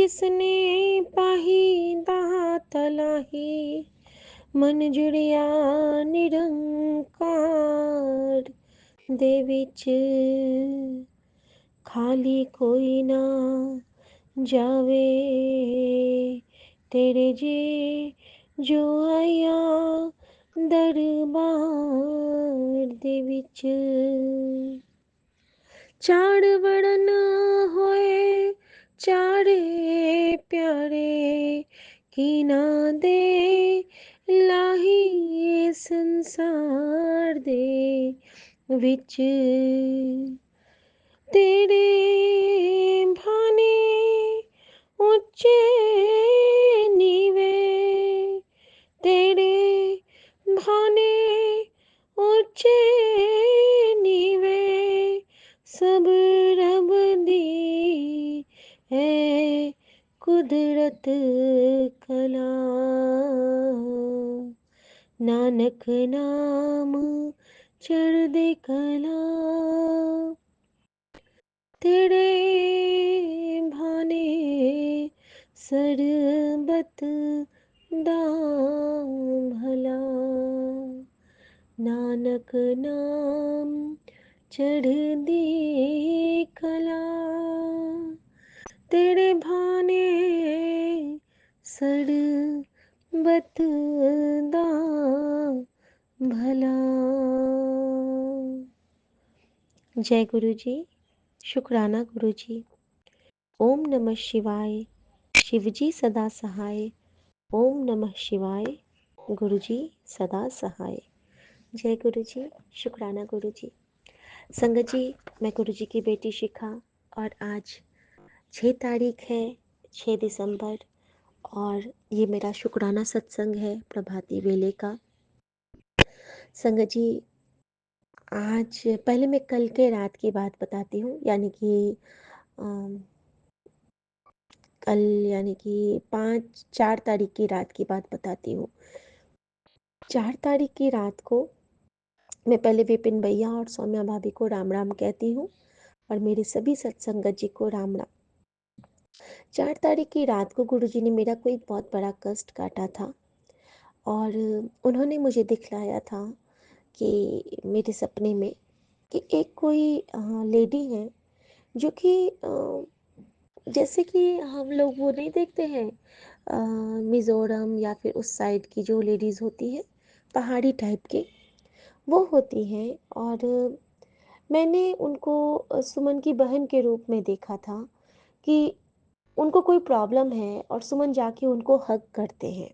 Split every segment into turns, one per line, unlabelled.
जिसने पाही ताहा तलाही, मन जुड़िया निरंकार दे विच, खाली कोई ना जावे, तेरे जे जो आया दरबार दे विच। चाड़ वड़न होए चारे प्यारे, की ना दे लाही संसार दे विच, तेरे भाने ऊंचे नीवे, तेरे भाने ऊंचे नीवे, सब रब दी है कुदरत कला, नानक नाम चढ़दे कला, तेरे भाने सरबत दा भला, नानक नाम चढ़दी कला, तेरे भाने सरबत दा भला। जय गुरु जी। शुक्राना गुरु जी। ओम नमः शिवाय। शिवजी सदा सहाय। ओम नमः शिवाय। गुरु जी सदा सहाय। जय गुरु जी। शुक्राना गुरु जी। संगत जी, मैं गुरु जी की बेटी शिखा और आज 6 तारीख है, 6 दिसंबर, और ये मेरा शुक्राना सत्संग है प्रभाती वेले का। संगत जी, आज पहले मैं कल के रात की बात बताती हूँ, यानी कि कल यानी कि 4 तारीख की रात की बात बताती हूँ। 4 तारीख की रात को मैं पहले विपिन भैया और सौम्या भाभी को राम राम कहती हूँ और मेरे सभी सत्संगत जी को राम राम। 4 तारीख की रात को गुरुजी ने मेरा कोई बहुत बड़ा कष्ट काटा था और उन्होंने मुझे दिखलाया था कि मेरे सपने में कि एक कोई लेडी है जो कि जैसे कि हम लोग वो नहीं देखते हैं मिज़ोरम या फिर उस साइड की जो लेडीज़ होती हैं पहाड़ी टाइप के, वो होती हैं। और मैंने उनको सुमन की बहन के रूप में देखा था कि उनको कोई प्रॉब्लम है और सुमन जाके उनको हग करते हैं,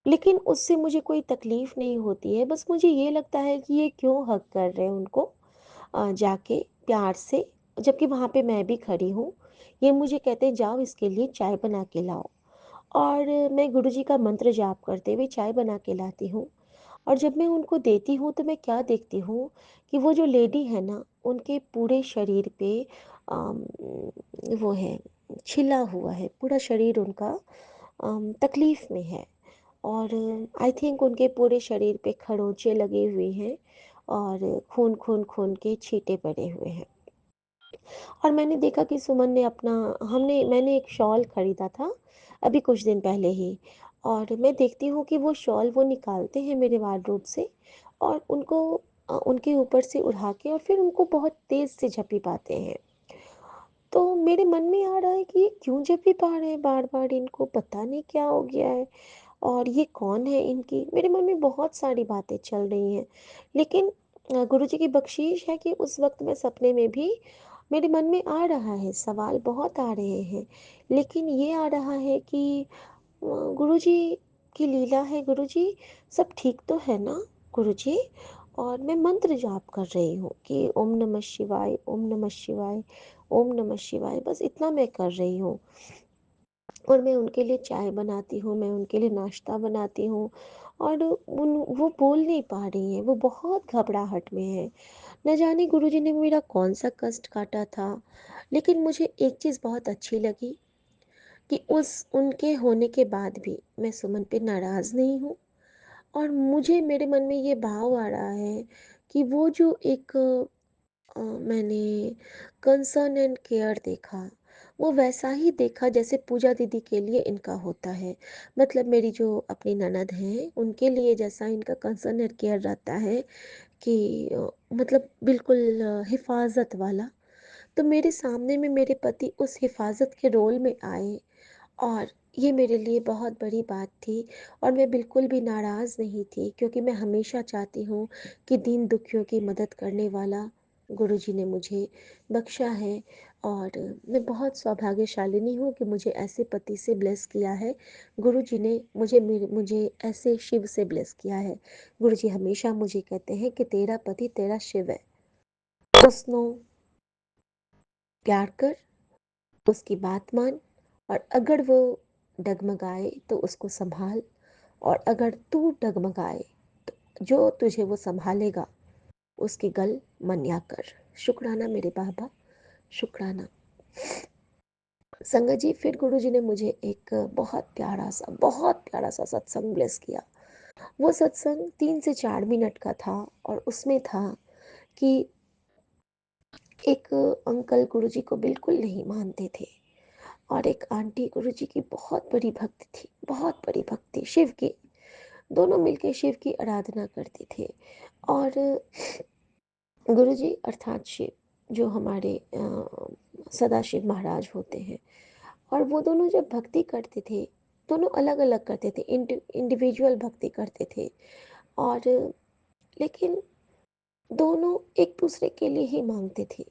लेकिन उससे मुझे कोई तकलीफ़ नहीं होती है। बस मुझे ये लगता है कि ये क्यों हग कर रहे हैं उनको जाके प्यार से, जबकि वहाँ पे मैं भी खड़ी हूँ। ये मुझे कहते हैं जाओ इसके लिए चाय बना के लाओ, और मैं गुरुजी का मंत्र जाप करते हुए चाय बना के लाती हूँ। और जब मैं उनको देती हूँ तो मैं क्या देखती हूँ कि वो जो लेडी है ना, उनके पूरे शरीर पे अम, वो है, छिला हुआ है पूरा शरीर उनका, तकलीफ़ में है। और आई थिंक उनके पूरे शरीर पे खरोंचे लगे हुए हैं और खून खून खून के छींटे पड़े हुए हैं। और मैंने देखा कि सुमन ने अपना हमने मैंने एक शॉल खरीदा था अभी कुछ दिन पहले ही, और मैं देखती हूँ कि वो शॉल वो निकालते हैं मेरे वार्डरोब से और उनको उनके ऊपर से उठा के और फिर उनको बहुत तेज़ से झपी पाते हैं। तो मेरे मन में आ रहा है कि ये क्यों झपी पा रहे हैं बार बार, इनको पता नहीं क्या हो गया है और ये कौन है इनकी। मेरे मन में बहुत सारी बातें चल रही हैं, लेकिन गुरुजी की बख्शीश है कि उस वक्त मैं सपने में भी मेरे मन में आ रहा है, सवाल बहुत आ रहे हैं, लेकिन ये आ रहा है कि गुरुजी की लीला है। गुरुजी सब ठीक तो है ना गुरुजी? और मैं मंत्र जाप कर रही हूँ कि ओम नमः शिवाय, ओम नमः शिवाय, ओम नमः शिवाय, बस इतना मैं कर रही हूँ। और मैं उनके लिए चाय बनाती हूँ, मैं उनके लिए नाश्ता बनाती हूँ, और वो बोल नहीं पा रही हैं, वो बहुत घबराहट में है। न जाने गुरुजी ने मेरा कौन सा कष्ट काटा था, लेकिन मुझे एक चीज़ बहुत अच्छी लगी कि उस उनके होने के बाद भी मैं सुमन पे नाराज़ नहीं हूँ। और मुझे मेरे मन में ये भाव आ रहा है कि वो जो एक मैंने कंसर्न एंड केयर देखा, वो वैसा ही देखा जैसे पूजा दीदी के लिए इनका होता है। मतलब मेरी जो अपनी ननद हैं, उनके लिए जैसा इनका कंसर्न और केयर रहता है कि मतलब बिल्कुल हिफ़ाज़त वाला। तो मेरे सामने में मेरे पति उस हिफ़ाज़त के रोल में आए, और ये मेरे लिए बहुत बड़ी बात थी। और मैं बिल्कुल भी नाराज़ नहीं थी, क्योंकि मैं हमेशा चाहती हूँ कि दीन दुखियों की मदद करने वाला गुरुजी ने मुझे बख्शा है। और मैं बहुत सौभाग्यशालिनी हूँ कि मुझे ऐसे पति से ब्लेस किया है। गुरुजी ने मुझे ऐसे शिव से ब्लेस किया है। गुरुजी हमेशा मुझे कहते हैं कि तेरा पति तेरा शिव है। उसको प्यार कर, उसकी बात मान, और अगर वो डगमगाए तो उसको संभाल, और अगर तू डगमगाए तो जो तुझे वो संभालेगा उसकी गल मन्या कर। शुक्राना मेरे बाबा, शुक्राना। संगत जी, फिर गुरु जी ने मुझे एक बहुत प्यारा सा सत्संग ब्लेस किया। वो सत्संग 3 से 4 मिनट का था, और उसमें था कि एक अंकल गुरु जी को बिल्कुल नहीं मानते थे, और एक आंटी गुरुजी की बहुत बड़ी भक्त थी, बहुत बड़ी भक्ति शिव की। दोनों मिलके शिव की आराधना करते थे। और गुरुजी अर्थात शिव, जो हमारे सदाशिव महाराज होते हैं, और वो दोनों जब भक्ति करते थे, दोनों अलग अलग करते थे, इंडिविजुअल भक्ति करते थे। और लेकिन दोनों एक दूसरे के लिए ही मांगते थे।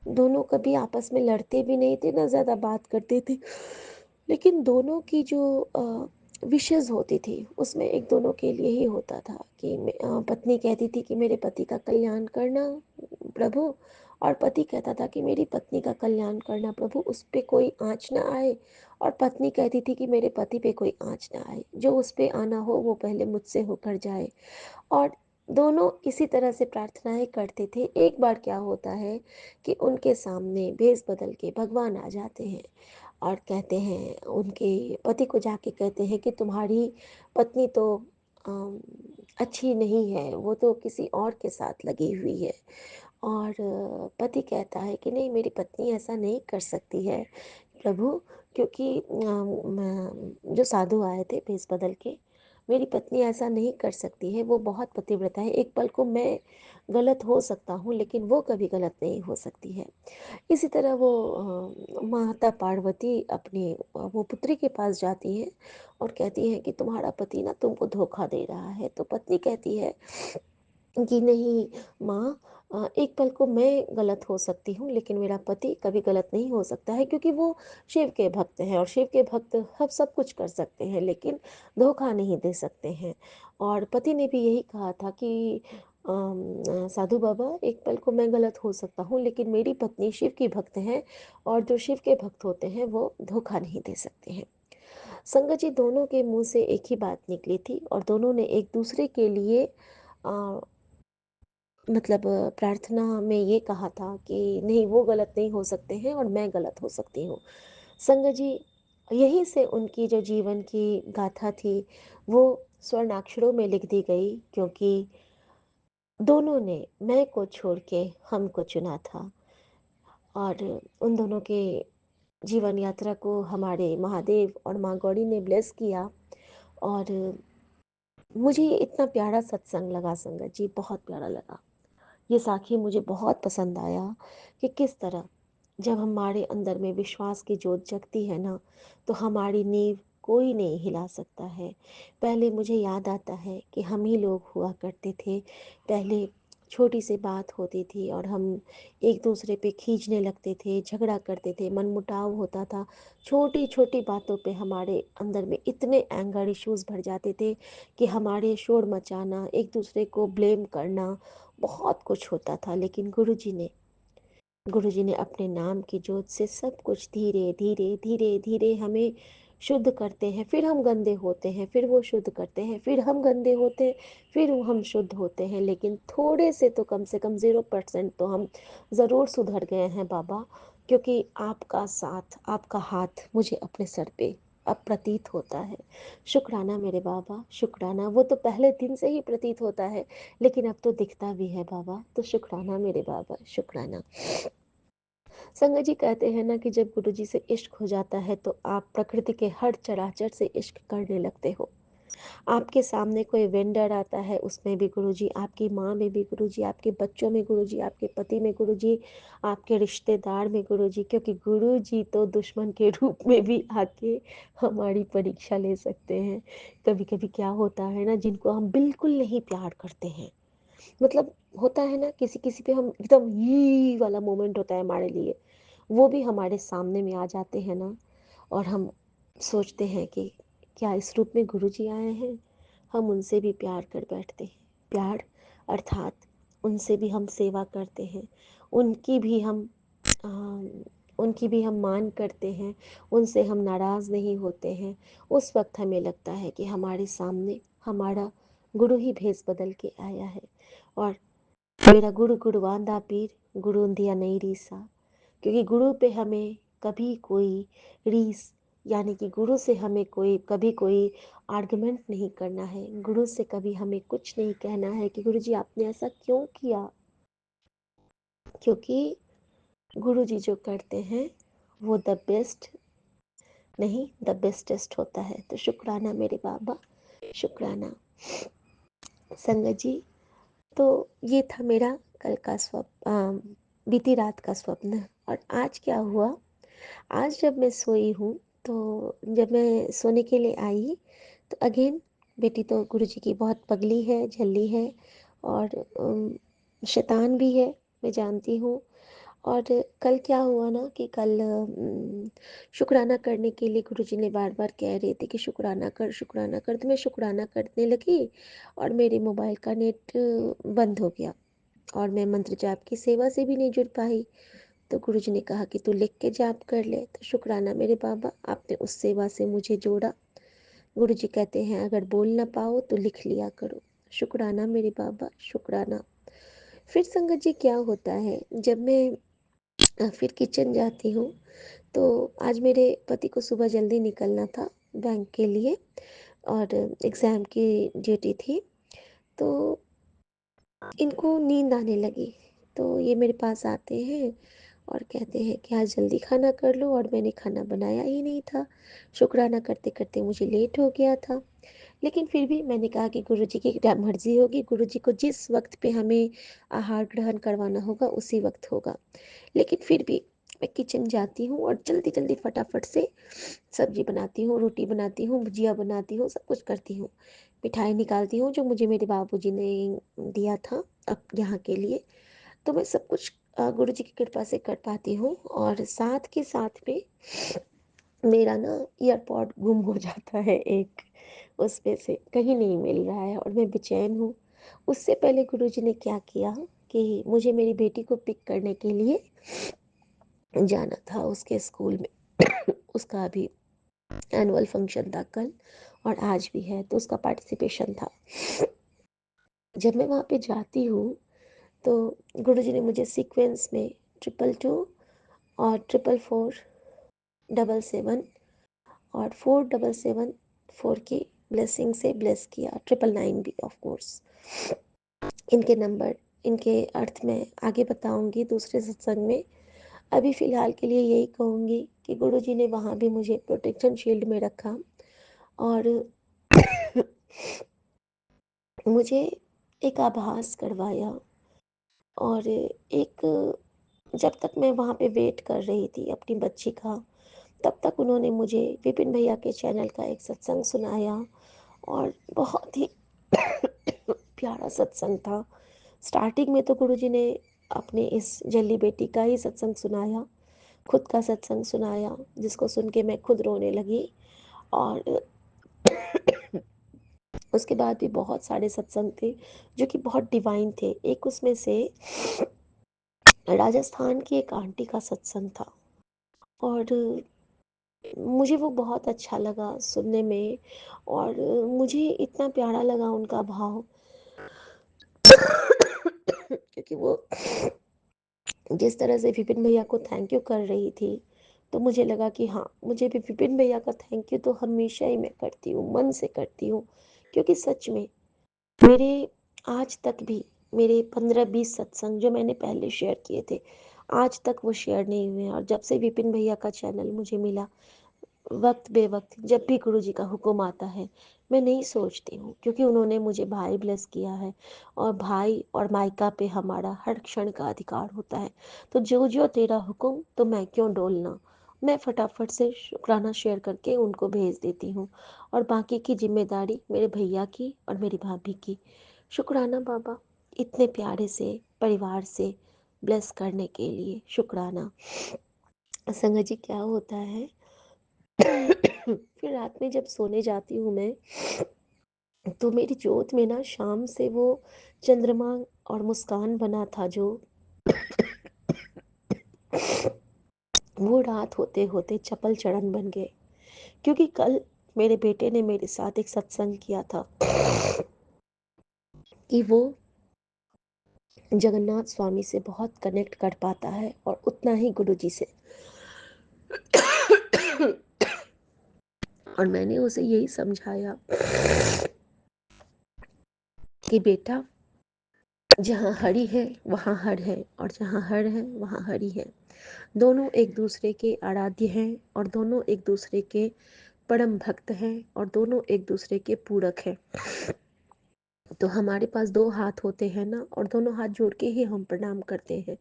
दोनों कभी आपस में लड़ते भी नहीं थे, ना ज़्यादा बात करते थे। लेकिन दोनों की जो विशेज़ होती थी, उसमें एक दोनों के लिए ही होता था कि पत्नी कहती थी कि मेरे पति का कल्याण करना प्रभु, और पति कहता था कि मेरी पत्नी का कल्याण करना प्रभु, उस पे कोई आँच ना आए। और पत्नी कहती थी कि मेरे पति पे कोई आँच ना आए, जो उस पे आना हो वो पहले मुझसे होकर जाए। और दोनों इसी तरह से प्रार्थनाएं करते थे। एक बार क्या होता है कि उनके सामने भेष बदल के भगवान आ जाते हैं, और कहते हैं, उनके पति को जाके कहते हैं कि तुम्हारी पत्नी तो अम, अच्छी नहीं है, वो तो किसी और के साथ लगी हुई है। और पति कहता है कि नहीं, मेरी पत्नी ऐसा नहीं कर सकती है प्रभु, क्योंकि जो साधु आए थे भेष बदल के, मेरी पत्नी ऐसा नहीं कर सकती है, वो बहुत पतिव्रता है, एक पल को मैं गलत हो सकता हूँ लेकिन वो कभी गलत नहीं हो सकती है। इसी तरह वो माता पार्वती अपनी वो पुत्री के पास जाती है, और कहती है कि तुम्हारा पति ना तुमको धोखा दे रहा है। तो पत्नी कहती है कि नहीं माँ, एक पल को मैं गलत हो सकती हूँ लेकिन मेरा पति कभी गलत नहीं हो सकता है, क्योंकि वो शिव के भक्त हैं, और शिव के भक्त हम सब कुछ कर सकते हैं लेकिन धोखा नहीं दे सकते हैं। और पति ने भी यही कहा था कि साधु बाबा, एक पल को मैं गलत हो सकता हूँ लेकिन मेरी पत्नी शिव की भक्त है, और जो शिव के भक्त होते हैं वो धोखा नहीं दे सकते हैं। संगत जी, दोनों के मुंह से एक ही बात निकली थी, और दोनों ने एक दूसरे के लिए मतलब प्रार्थना में ये कहा था कि नहीं, वो गलत नहीं हो सकते हैं और मैं गलत हो सकती हूँ। संगत जी, यहीं से उनकी जो जीवन की गाथा थी वो स्वर्णाक्षरों में लिख दी गई, क्योंकि दोनों ने मैं को छोड़ के हम को चुना था। और उन दोनों के जीवन यात्रा को हमारे महादेव और माँ गौरी ने ब्लेस किया। और मुझे ये इतना प्यारा सत्संग लगा संगत जी, बहुत प्यारा लगा। ये साखी मुझे बहुत पसंद आया कि किस तरह जब हमारे अंदर में विश्वास की जोत जगती है ना, तो हमारी नींव कोई नहीं हिला सकता है। पहले मुझे याद आता है कि हम ही लोग हुआ करते थे। पहले छोटी सी बात होती थी और हम एक दूसरे पे खींचने लगते थे, झगड़ा करते थे, मनमुटाव होता था। छोटी छोटी बातों पे हमारे अंदर में इतने एंगर इश्यूज भर जाते थे कि हमारे शोर मचाना, एक दूसरे को ब्लेम करना, बहुत कुछ होता था। लेकिन गुरुजी ने अपने नाम की जोत से सब कुछ धीरे धीरे धीरे धीरे हमें शुद्ध करते हैं। फिर हम गंदे होते हैं, फिर वो शुद्ध करते हैं, फिर हम गंदे होते हैं, फिर वो हम शुद्ध होते हैं। लेकिन थोड़े से तो, कम से कम 0% तो हम ज़रूर सुधर गए हैं बाबा, क्योंकि आपका साथ, आपका हाथ मुझे अपने सर पे अब प्रतीत होता है। शुक्राना मेरे बाबा, शुक्राना। वो तो पहले दिन से ही प्रतीत होता है, लेकिन अब तो दिखता भी है बाबा। तो शुक्राना मेरे बाबा, शुक्राना। संगत जी कहते हैं ना कि जब गुरु जी से इश्क हो जाता है तो आप प्रकृति के हर चराचर से इश्क करने लगते हो। आपके सामने कोई वेंडर आता है, उसमें भी गुरुजी, आपकी माँ में भी गुरुजी, आपके बच्चों में गुरुजी, आपके पति में गुरुजी, आपके रिश्तेदार में गुरुजी, क्योंकि गुरुजी तो दुश्मन के रूप में भी आके हमारी परीक्षा ले सकते हैं। कभी कभी क्या होता है ना, जिनको हम बिल्कुल नहीं प्यार करते हैं, मतलब होता है ना, किसी किसी पे हम एकदम ये वाला मोमेंट होता है हमारे लिए, वो भी हमारे सामने में आ जाते हैं ना, और हम सोचते हैं कि क्या इस रूप में गुरुजी आए हैं। हम उनसे भी प्यार कर बैठते हैं। प्यार अर्थात उनसे भी हम सेवा करते हैं, उनकी भी हम उनकी भी हम मान करते हैं, उनसे हम नाराज़ नहीं होते हैं। उस वक्त हमें लगता है कि हमारे सामने हमारा गुरु ही भेस बदल के आया है, और मेरा गुरु गुरुवांदा पीर गुरु दिया नहीं रीसा। क्योंकि गुरु पे हमें कभी कोई रीस, यानी कि गुरु से हमें कोई कभी कोई आर्गुमेंट नहीं करना है, गुरु से कभी हमें कुछ नहीं कहना है कि गुरु जी आपने ऐसा क्यों किया। क्योंकि गुरु जी जो करते हैं वो द बेस्ट नहीं, द बेस्टेस्ट होता है। तो शुक्राना मेरे बाबा, शुक्राना। संगत जी, तो ये था मेरा कल का स्वप्न, बीती रात का स्वप्न। और आज क्या हुआ, आज जब मैं सोई हूँ, तो जब मैं सोने के लिए आई, तो अगेन बेटी तो गुरुजी की बहुत पगली है, झल्ली है, और शैतान भी है, मैं जानती हूँ। और कल क्या हुआ ना कि कल शुक्राना करने के लिए गुरुजी ने बार बार कह रहे थे कि शुक्राना कर, शुक्राना कर। तो मैं शुक्राना करने लगी और मेरे मोबाइल का नेट बंद हो गया, और मैं मंत्र जाप की सेवा से भी नहीं जुड़ पाई। तो गुरुजी ने कहा कि तू लिख के जाप कर ले। तो शुक्राना मेरे बाबा, आपने उस सेवा से मुझे जोड़ा। गुरुजी कहते हैं अगर बोल ना पाओ तो लिख लिया करो। शुक्राना मेरे बाबा, शुक्राना। फिर संगत जी क्या होता है, जब मैं फिर किचन जाती हूँ, तो आज मेरे पति को सुबह जल्दी निकलना था बैंक के लिए, और एग्ज़ाम की ड्यूटी थी। तो इनको नींद आने लगी, तो ये मेरे पास आते हैं और कहते हैं कि आज जल्दी खाना कर लो, और मैंने खाना बनाया ही नहीं था। शुक्राना करते करते मुझे लेट हो गया था। लेकिन फिर भी मैंने कहा कि गुरुजी की क्या मर्ज़ी होगी, गुरुजी को जिस वक्त पे हमें आहार ग्रहण करवाना होगा उसी वक्त होगा। लेकिन फिर भी मैं किचन जाती हूँ और जल्दी जल्दी फटाफट से सब्जी बनाती हूँ, रोटी बनाती हूँ, भुजिया बनाती हूँ, सब कुछ करती हूँ। मिठाई निकालती हूँ जो मुझे मेरे बाबूजी ने दिया था अब यहाँ के लिए। तो मैं सब कुछ गुरुजी की कृपा से कर पाती हूँ, और साथ के साथ में मेरा ना ईयरपॉड गुम हो जाता है एक, उसमें से कहीं नहीं मिल रहा है और मैं बेचैन हूँ। उससे पहले गुरुजी ने क्या किया कि मुझे मेरी बेटी को पिक करने के लिए जाना था उसके स्कूल में। उसका अभी एनुअल फंक्शन था कल, और आज भी है, तो उसका पार्टिसिपेशन था। जब मैं वहाँ पे जाती हूँ, तो गुरुजी ने मुझे सीक्वेंस में 222 और 44477 और 4774 की ब्लेसिंग से ब्लेस किया, 999 भी ऑफ कोर्स। इनके नंबर, इनके अर्थ में आगे बताऊंगी दूसरे सत्संग में। अभी फ़िलहाल के लिए यही कहूँगी कि गुरुजी ने वहाँ भी मुझे प्रोटेक्शन शील्ड में रखा, और मुझे एक आभास करवाया। और एक, जब तक मैं वहाँ पे वेट कर रही थी अपनी बच्ची का, तब तक उन्होंने मुझे विपिन भैया के चैनल का एक सत्संग सुनाया, और बहुत ही प्यारा सत्संग था। स्टार्टिंग में तो गुरुजी ने अपने इस जल्ली बेटी का ही सत्संग सुनाया, खुद का सत्संग सुनाया, जिसको सुन के मैं खुद रोने लगी। और उसके बाद भी बहुत सारे सत्संग थे जो कि बहुत डिवाइन थे। एक उसमें से राजस्थान की एक आंटी का सत्संग था, और मुझे वो बहुत अच्छा लगा सुनने में, और मुझे इतना प्यारा लगा उनका भाव। क्योंकि वो जिस तरह से विपिन भैया को थैंक यू कर रही थी, तो मुझे लगा कि हाँ, मुझे भी विपिन भैया का थैंक यू तो हमेशा ही मैं करती हूँ, मन से करती हूँ। क्योंकि सच में मेरे आज तक भी मेरे 15-20 सत्संग जो मैंने पहले शेयर किए थे, आज तक वो शेयर नहीं हुए हैं। और जब से विपिन भैया का चैनल मुझे मिला, वक्त बेवक्त जब भी गुरु जी का हुक्म आता है, मैं नहीं सोचती हूँ, क्योंकि उन्होंने मुझे भाई ब्लेस किया है। और भाई और मायका पे हमारा हर क्षण का अधिकार होता है। तो जो जो तेरा हुक्म, तो मैं क्यों डोलना। मैं फटाफट से शुक्राना शेयर करके उनको भेज देती हूँ। और बाकी की जिम्मेदारी मेरे भैया की और मेरी भाभी की। शुक्राना बाबा, इतने प्यारे से परिवार से ब्लेस करने के लिए शुक्राना। संगत जी, क्या होता है फिर रात में जब सोने जाती हूँ मैं, तो मेरी जोत में ना शाम से वो चंद्रमा और मुस्कान बना था जो, वो रात होते होते चपल चढ़न बन गए। क्योंकि कल मेरे बेटे ने मेरे साथ एक सत्संग किया था कि वो जगन्नाथ स्वामी से बहुत कनेक्ट कर पाता है और उतना ही गुरु जी से। और मैंने उसे यही समझाया कि बेटा, जहाँ हरि है वहाँ हर है, और जहाँ हर है वहाँ हरि है। दोनों एक दूसरे के आराध्य हैं, और दोनों एक दूसरे के परम भक्त हैं, और दोनों एक दूसरे के पूरक हैं। तो हमारे पास दो हाथ होते हैं ना, और दोनों हाथ जोड़ के ही हम प्रणाम करते हैं।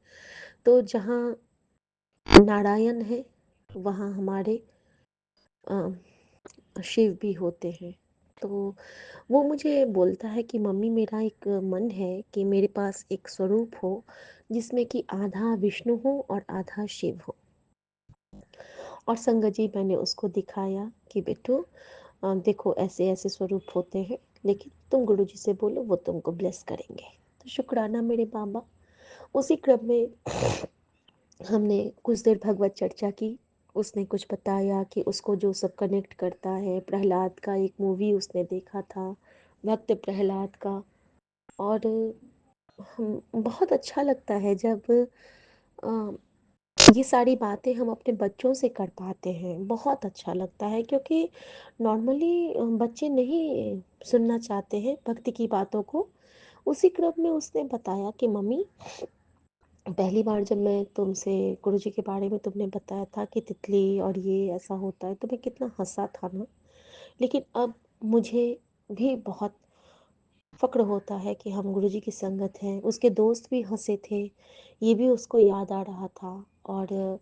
तो जहाँ नारायण है वहाँ हमारे शिव भी होते हैं। तो वो मुझे बोलता है कि मम्मी, मेरा एक मन है कि मेरे पास एक स्वरूप हो जिसमें कि आधा विष्णु हो और आधा शिव हो। और संगत जी, मैंने उसको दिखाया कि बेटो, देखो ऐसे ऐसे स्वरूप होते हैं, लेकिन तुम गुरु जी से बोलो, वो तुमको ब्लेस करेंगे। तो शुक्राना मेरे बाबा। उसी क्रम में हमने कुछ देर भगवत चर्चा की। उसने कुछ बताया कि उसको जो सब कनेक्ट करता है, प्रहलाद का एक मूवी उसने देखा था, भक्त प्रहलाद का। और हम बहुत अच्छा लगता है जब ये सारी बातें हम अपने बच्चों से कर पाते हैं। बहुत अच्छा लगता है, क्योंकि नॉर्मली बच्चे नहीं सुनना चाहते हैं भक्ति की बातों को। उसी क्रम में उसने बताया कि मम्मी, पहली बार जब मैं तुमसे गुरुजी के बारे में तुमने बताया था कि तितली और ये ऐसा होता है, तो मैं कितना हंसा था ना। लेकिन अब मुझे भी बहुत फ़क्र होता है कि हम गुरुजी की संगत हैं। उसके दोस्त भी हंसे थे, ये भी उसको याद आ रहा था। और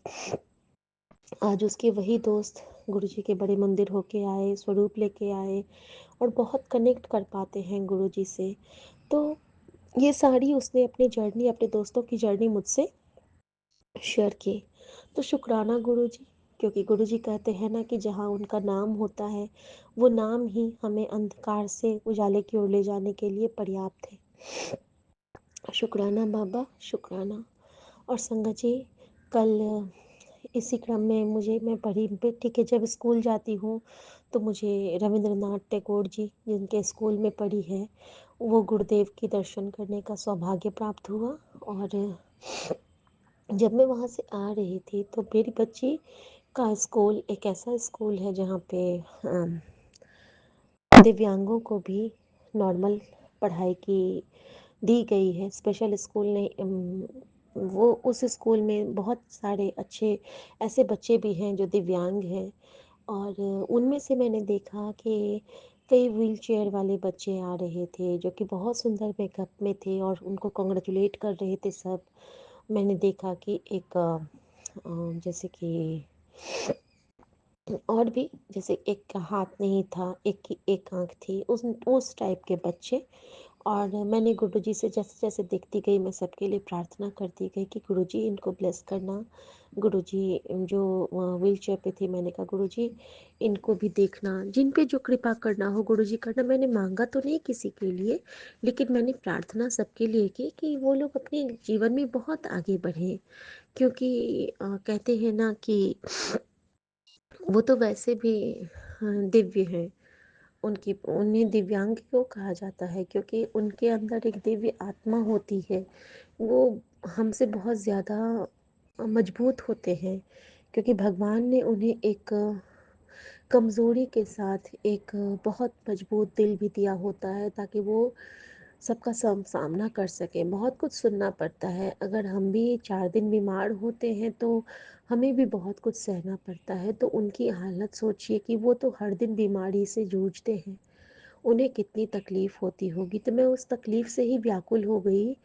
आज उसके वही दोस्त गुरुजी के बड़े मंदिर होके आए, स्वरूप लेके आए, और बहुत कनेक्ट कर पाते हैं गुरुजी से। तो ये सारी उसने अपनी जर्नी, अपने दोस्तों की जर्नी मुझसे शेयर की। तो शुक्राना गुरुजी, क्योंकि गुरुजी कहते हैं ना कि जहाँ उनका नाम होता है, वो नाम ही हमें अंधकार से उजाले की ओर ले जाने के लिए पर्याप्त है। शुक्राना बाबा, शुक्राना। और संगत जी, कल इसी क्रम में मैं पढ़ी बेटी के जब स्कूल जाती हूँ, तो मुझे रविंद्रनाथ टैगोर जी जिनके स्कूल में पढ़ी है, वो गुरुदेव के दर्शन करने का सौभाग्य प्राप्त हुआ। और जब मैं वहाँ से आ रही थी, तो मेरी बच्ची का स्कूल एक ऐसा स्कूल है जहाँ पे दिव्यांगों को भी नॉर्मल पढ़ाई की दी गई है। स्पेशल स्कूल नहीं, वो उस स्कूल में बहुत सारे अच्छे ऐसे बच्चे भी हैं जो दिव्यांग हैं। और उनमें से मैंने देखा कि कई व्हील चेयर वाले बच्चे आ रहे थे, जो कि बहुत सुंदर मेकअप में थे और उनको कॉन्ग्रेचुलेट कर रहे थे सब। मैंने देखा कि एक जैसे कि और भी, जैसे एक का हाथ नहीं था, एक की एक आंख थी, उस टाइप के बच्चे। और मैंने गुरुजी से जैसे जैसे देखती गई, मैं सबके लिए प्रार्थना करती गई कि गुरुजी इनको ब्लेस करना। गुरुजी जो व्हील चेयर पे थे, मैंने कहा गुरुजी इनको भी देखना, जिन पे जो कृपा करना हो गुरुजी करना। मैंने मांगा तो नहीं किसी के लिए, लेकिन मैंने प्रार्थना सबके लिए की कि वो लोग अपने जीवन में बहुत आगे बढ़ें। क्योंकि कहते हैं ना कि वो तो वैसे भी दिव्य हैं। उनकी उन्हें दिव्यांग क्यों कहा जाता है, क्योंकि उनके अंदर एक दिव्य आत्मा होती है। वो हमसे बहुत ज़्यादा मजबूत होते हैं, क्योंकि भगवान ने उन्हें एक कमज़ोरी के साथ एक बहुत मजबूत दिल भी दिया होता है, ताकि वो सबका सामना कर सकें। बहुत कुछ सुनना पड़ता है, अगर हम भी 4 दिन बीमार होते हैं तो हमें भी बहुत कुछ सहना पड़ता है। तो उनकी हालत सोचिए कि वो तो हर दिन बीमारी से जूझते हैं, उन्हें कितनी तकलीफ़ होती होगी। तो मैं उस तकलीफ़ से ही व्याकुल हो गई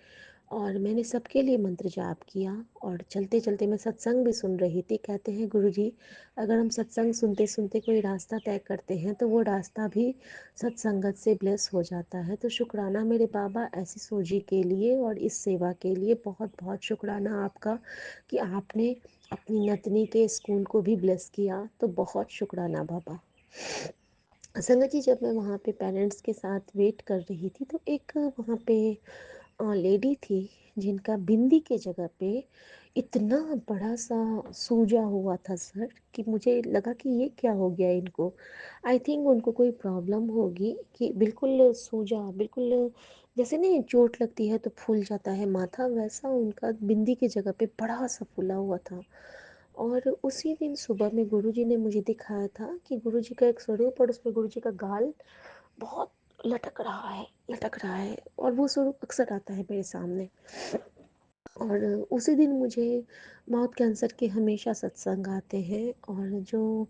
और मैंने सबके लिए मंत्र जाप किया। और चलते चलते मैं सत्संग भी सुन रही थी। कहते हैं गुरुजी, अगर हम सत्संग सुनते सुनते कोई रास्ता तय करते हैं तो वो रास्ता भी सत्संगत से ब्लेस हो जाता है। तो शुक्राना मेरे बाबा ऐसी सोजी के लिए और इस सेवा के लिए, बहुत बहुत शुक्राना आपका कि आपने अपनी नतनी के स्कूल को भी ब्लेस किया। तो बहुत शुक्राना बाबा। संगत जी, जब मैं वहाँ पे पेरेंट्स के साथ वेट कर रही थी तो एक वहाँ पे लेडी थी जिनका बिंदी के जगह पे इतना बड़ा सा सूजा हुआ था सर, कि मुझे लगा कि ये क्या हो गया इनको। आई थिंक उनको कोई प्रॉब्लम होगी कि बिल्कुल सूजा, बिल्कुल जैसे नहीं चोट लगती है तो फूल जाता है माथा, वैसा उनका बिंदी की जगह पे बड़ा सा फूला हुआ था। और उसी दिन सुबह में गुरुजी ने मुझे दिखाया था कि गुरुजी का एक स्वरूप और उसमें गुरुजी का गाल बहुत लटक रहा है, और वो स्वरूप अक्सर आता है मेरे सामने। और उसी दिन मुझे माउथ कैंसर के हमेशा सत्संग आते हैं, और जो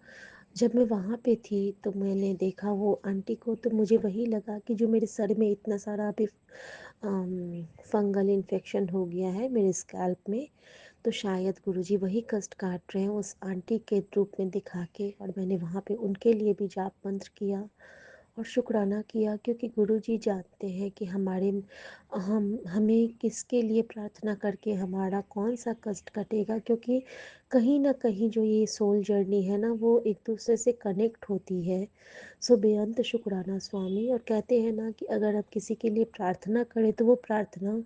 जब मैं वहाँ पे थी तो मैंने देखा वो आंटी को, तो मुझे वही लगा कि जो मेरे सर में इतना सारा अभी फंगल इन्फेक्शन हो गया है मेरे स्कैल्प में, तो शायद गुरुजी वही कष्ट काट रहे हैं उस आंटी के रूप में दिखा के। और मैंने वहाँ पे उनके लिए भी जाप मंत्र किया और शुक्राना किया, क्योंकि गुरुजी जानते हैं कि हम हमें किसके लिए प्रार्थना करके हमारा कौन सा कष्ट कटेगा। क्योंकि कहीं ना कहीं जो ये सोल जर्नी है ना, वो एक दूसरे से कनेक्ट होती है। सो बेअंत शुक्राना स्वामी। और कहते हैं ना कि अगर आप किसी के लिए प्रार्थना करें तो वो प्रार्थना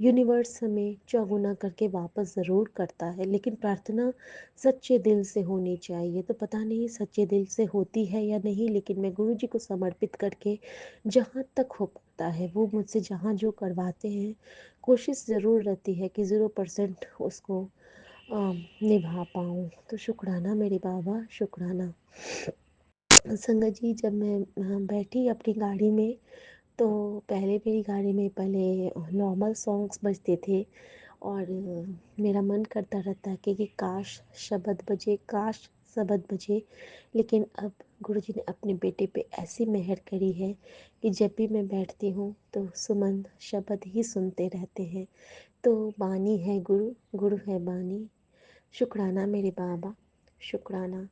यूनिवर्स हमें चौगुना करके वापस ज़रूर करता है, लेकिन प्रार्थना सच्चे दिल से होनी चाहिए। तो पता नहीं सच्चे दिल से होती है या नहीं, लेकिन मैं गुरु जी को समर्पित करके जहाँ तक हो पाता है वो मुझसे जहाँ जो करवाते हैं, कोशिश ज़रूर रहती है कि 0% उसको निभा पाऊँ। तो शुक्राना मेरे बाबा, शुक्राना। संगत जी, जब मैं बैठी अपनी गाड़ी में, तो पहले मेरी गाड़ी में पहले नॉर्मल सॉन्ग्स बजते थे, और मेरा मन करता रहता है कि काश शबद बजे, काश शबद बजे। लेकिन अब गुरुजी ने अपने बेटे पे ऐसी मेहर करी है कि जब भी मैं बैठती हूँ तो सुमन शबद ही सुनते रहते हैं। तो बानी है गुरु, गुरु है बानी। शुक्राना मेरे बाबा, शुक्राना।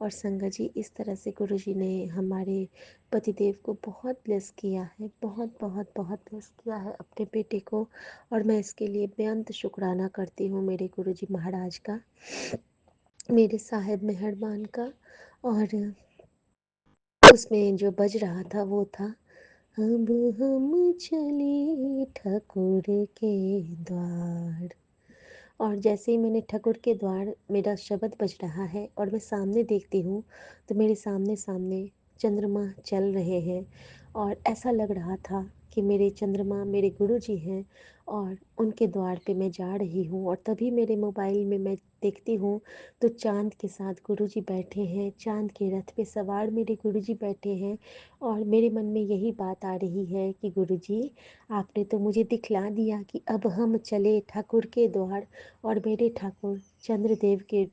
और संगत जी, इस तरह से गुरुजी ने हमारे पतिदेव को बहुत ब्लेस किया है, बहुत बहुत बहुत ब्लेस किया है अपने बेटे को। और मैं इसके लिए बेअंत शुक्राना करती हूँ मेरे गुरुजी महाराज का, मेरे साहिब मेहरबान का। और उसमें जो बज रहा था वो था, अब हम चले ठाकुर के द्वार। और जैसे ही मैंने ठाकुर के द्वार, मेरा शब्द बज रहा है और मैं सामने देखती हूँ, तो मेरे सामने सामने चंद्रमा चल रहे हैं। और ऐसा लग रहा था कि मेरे चंद्रमा मेरे गुरुजी हैं और उनके द्वार पे मैं जा रही हूँ। और तभी मेरे मोबाइल में मैं देखती हूँ तो चाँद के साथ गुरुजी बैठे हैं, चाँद के रथ पे सवार मेरे गुरुजी बैठे हैं। और मेरे मन में यही बात आ रही है कि गुरुजी, आपने तो मुझे दिखला दिया कि अब हम चले ठाकुर के द्वार, और मेरे ठाकुर चंद्रदेव के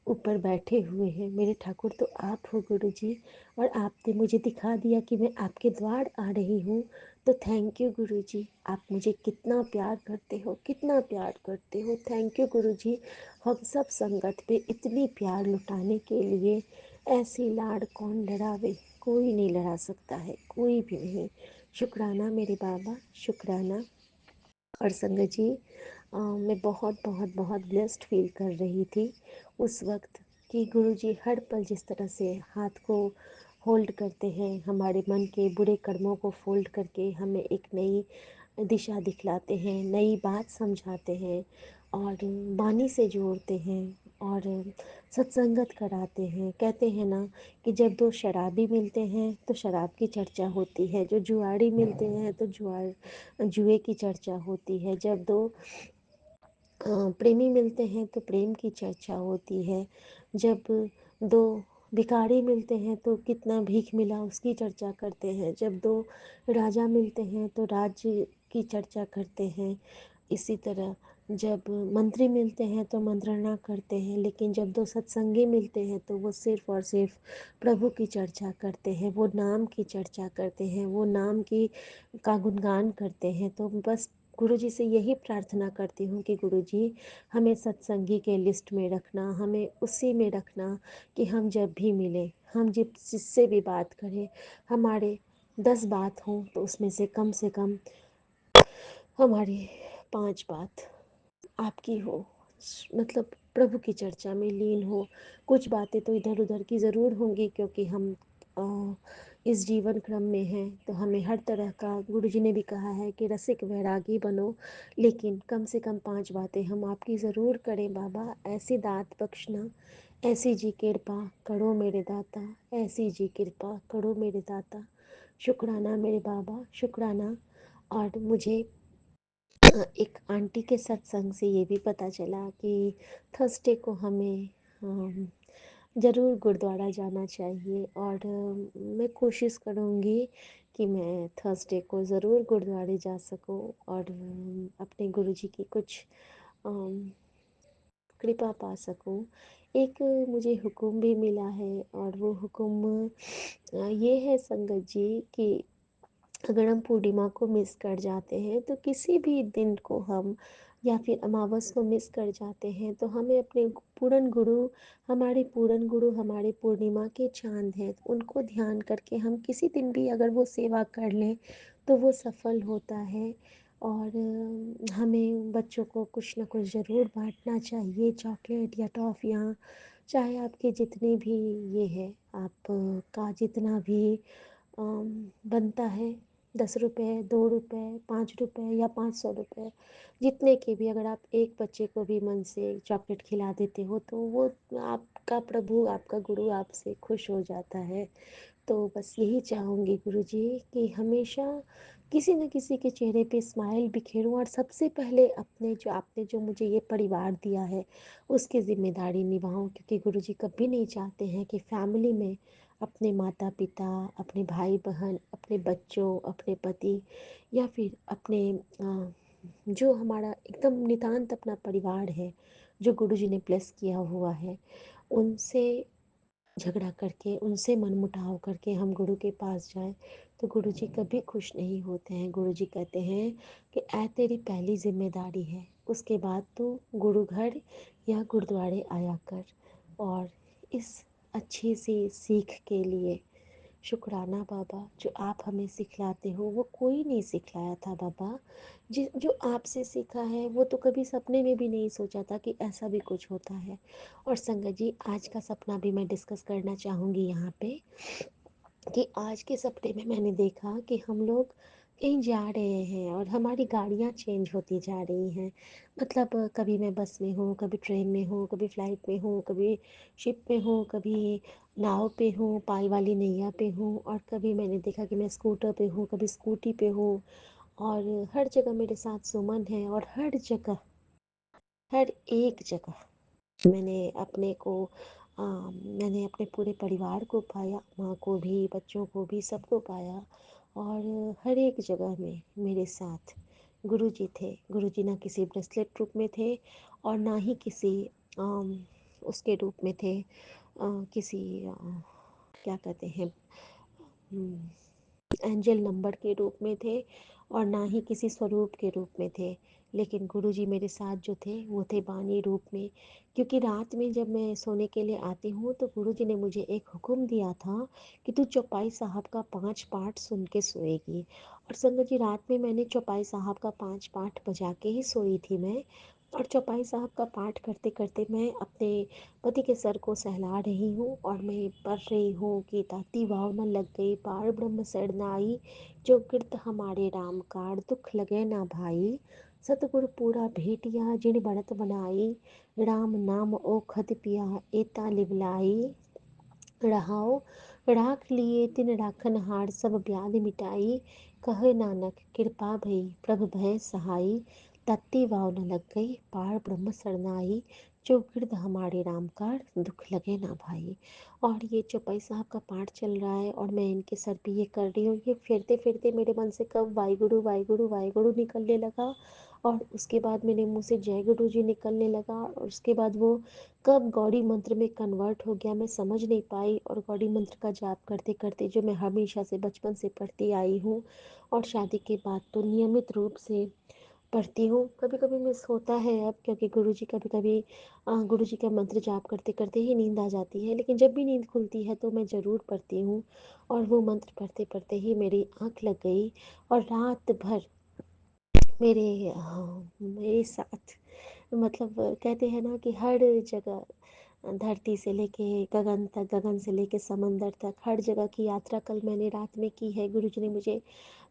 ऊपर बैठे हुए हैं। मेरे ठाकुर तो आप हो गुरुजी, और आपने मुझे दिखा दिया कि मैं आपके द्वार आ रही हूँ। तो थैंक यू गुरुजी, आप मुझे कितना प्यार करते हो, कितना प्यार करते हो। थैंक यू गुरुजी, हम सब संगत पे इतनी प्यार लुटाने के लिए। ऐसी लाड़ कौन लड़ावे, कोई नहीं लड़ा सकता है, कोई भी नहीं। शुक्राना मेरे बाबा, शुक्राना। और संगत जी, मैं बहुत बहुत बहुत ब्लेस्ड फील कर रही थी उस वक्त कि गुरुजी हर पल जिस तरह से हाथ को होल्ड करते हैं, हमारे मन के बुरे कर्मों को फोल्ड करके हमें एक नई दिशा दिखलाते हैं, नई बात समझाते हैं, और वाणी से जोड़ते हैं, और सत्संगत कराते हैं। कहते हैं ना कि जब दो शराबी मिलते हैं तो शराब की चर्चा होती है, जो जुआरी मिलते हैं तो जुए की चर्चा होती है, जब दो प्रेमी मिलते हैं तो प्रेम की चर्चा होती है, जब दो भिखारी मिलते हैं तो कितना भीख मिला उसकी चर्चा करते हैं, जब दो राजा मिलते हैं तो राज्य की चर्चा करते हैं। इसी तरह जब मंत्री मिलते हैं तो मंत्रणा करते हैं, लेकिन जब दो सत्संगी मिलते हैं तो वो सिर्फ और सिर्फ प्रभु की चर्चा करते हैं, वो नाम की चर्चा करते हैं, वो नाम की का गुणगान करते हैं। तो बस गुरु जी से यही प्रार्थना करती हूँ कि गुरु जी हमें सत्संगी के लिस्ट में रखना, हमें उसी में रखना कि हम जब भी मिलें, हम जिससे भी बात करें, हमारे 10 बात हों तो उसमें से कम हमारी 5 बात आपकी हो, मतलब प्रभु की चर्चा में लीन हो। कुछ बातें तो इधर उधर की ज़रूर होंगी, क्योंकि हम इस जीवन क्रम में हैं, तो हमें हर तरह का, गुरु जी ने भी कहा है कि रसिक वैरागी बनो, लेकिन कम से कम 5 बातें हम आपकी ज़रूर करें। बाबा ऐसी दात बख्शना, ऐसी जी कृपा करो मेरे दाता, ऐसी जी कृपा करो मेरे दाता। शुक्राना मेरे बाबा, शुक्राना। और मुझे एक आंटी के सत्संग से ये भी पता चला कि थर्सडे को हमें ज़रूर गुरुद्वारा जाना चाहिए, और मैं कोशिश करूँगी कि मैं थर्सडे को ज़रूर गुरुद्वारे जा सकूँ और अपने गुरुजी की कुछ अम, कृपा पा सकूँ। एक मुझे हुक्म भी मिला है, और वो हुक्म ये है संगत जी कि अगर हम पूर्णिमा को मिस कर जाते हैं, तो किसी भी दिन को हम, या फिर अमावस को मिस कर जाते हैं, तो हमें अपने पूरन गुरु, हमारे पूरन गुरु हमारे पूर्णिमा के चांद हैं, तो उनको ध्यान करके हम किसी दिन भी अगर वो सेवा कर लें तो वो सफल होता है। और हमें बच्चों को कुछ ना कुछ ज़रूर बांटना चाहिए, चॉकलेट या टॉफ़ियाँ, चाहे आपके जितनी भी ये है, आपका जितना भी बनता है, 10 रुपये, 2 रुपये, 5 रुपये या 500 रुपये, जितने के भी, अगर आप एक बच्चे को भी मन से चॉकलेट खिला देते हो तो वो आपका प्रभु, आपका गुरु आपसे खुश हो जाता है। तो बस यही चाहूँगी गुरुजी कि हमेशा किसी न किसी के चेहरे पे स्माइल बिखेरूं, और सबसे पहले अपने जो आपने जो मुझे ये परिवार दिया है उसकी ज़िम्मेदारी निभाऊं, क्योंकि गुरुजी कभी नहीं चाहते हैं कि फैमिली में अपने माता पिता, अपने भाई बहन, अपने बच्चों, अपने पति, या फिर अपने जो हमारा एकदम नितांत अपना परिवार है, जो गुरुजी ने ब्लेस किया हुआ है, उनसे झगड़ा करके, उनसे मनमुटाव करके हम गुरु के पास जाएं, तो गुरु जी कभी खुश नहीं होते हैं। गुरु जी कहते हैं कि ऐ तेरी पहली जिम्मेदारी है, उसके बाद तू गुरु घर या गुरुद्वारे आया कर। और इस अच्छी सी सीख के लिए शुक्राना बाबा, जो आप हमें सिखलाते हो वो कोई नहीं सिखलाया था बाबा। जो आपसे सीखा है वो तो कभी सपने में भी नहीं सोचा था कि ऐसा भी कुछ होता है। और संगत जी, आज का सपना भी मैं डिस्कस करना चाहूँगी यहाँ पे, कि आज के सपने में मैंने देखा कि हम लोग कहीं जा रहे हैं और हमारी गाड़ियाँ चेंज होती जा रही हैं। मतलब कभी मैं बस में हूँ, कभी ट्रेन में हूँ, कभी फ्लाइट में हूँ, कभी शिप में हूँ, कभी नाव पे हूँ, पाल वाली नैया पे हूँ, और कभी मैंने देखा कि मैं स्कूटर पे हूँ, कभी स्कूटी पे हूँ। और हर जगह मेरे साथ सुमन है, और हर जगह, हर एक जगह मैंने अपने को मैंने अपने पूरे परिवार को पाया, माँ को भी, बच्चों को भी, सबको पाया। और हर एक जगह में मेरे साथ गुरुजी थे। गुरुजी ना किसी ब्रेसलेट रूप में थे, और ना ही किसी उसके रूप में थे, किसी क्या कहते हैं, एंजल नंबर के रूप में थे, और ना ही किसी स्वरूप के रूप में थे। लेकिन गुरुजी मेरे साथ जो थे वो थे बानी रूप में। क्योंकि रात में जब मैं सोने के लिए आती हूँ तो गुरुजी ने मुझे एक हुक्म दिया था कि तू चौपाई साहब का 5 पाठ सुन के सोएगी। और संगत जी, रात में मैंने चौपाई साहब का 5 पाठ बजा के ही सोई थी मैं। और चौपाई साहब का पाठ करते करते मैं अपने पति के सर को सहला रही हूँ, और मैं पढ़ रही हूँ कि ताती वाव न लग गई, पार ब्रह्म सरनाई, जो गिरत हमारे राम कार, दुख लगे ना भाई, सतगुरु पूरा भेटिया जिन बनत बनाई, राम नाम ओ खत पिया एता लिवलाई, रहाओ राख लिए तिन राखन हार, सब व्याधि मिटाई, कहे नानक कृपा भई प्रभ भय सहाई, तत्ती वाव न लग गई, पार ब्रह्म सरनाई, जो गिरध हमारे राम का दुख लगे ना भाई। और ये चौपाई साहब का पाठ चल रहा है और मैं इनके सर पे ये कर रही हूँ, ये फिरते फिरते मेरे मन से कब वाहिगुरु वाहिगुरु वाहिगुरु निकलने लगा और उसके बाद मेरे मुंह से जय गुरु जी निकलने लगा और उसके बाद वो कब गौड़ी मंत्र में कन्वर्ट हो गया मैं समझ नहीं पाई। और गौड़ी मंत्र का जाप करते करते जो मैं हमेशा से बचपन से पढ़ती आई हूँ और शादी के बाद तो नियमित रूप से पढ़ती हूँ। कभी कभी मिस होता है अब, क्योंकि गुरुजी कभी कभी गुरुजी का मंत्र जाप करते करते ही नींद आ जाती है, लेकिन जब भी नींद खुलती है तो मैं ज़रूर पढ़ती हूँ। और वो मंत्र पढ़ते पढ़ते ही मेरी आँख लग गई और रात भर मेरे साथ, मतलब कहते हैं ना कि हर जगह धरती से लेके गगन तक, गगन से लेके समंदर तक, हर जगह की यात्रा कल मैंने रात में की है। गुरुजी ने मुझे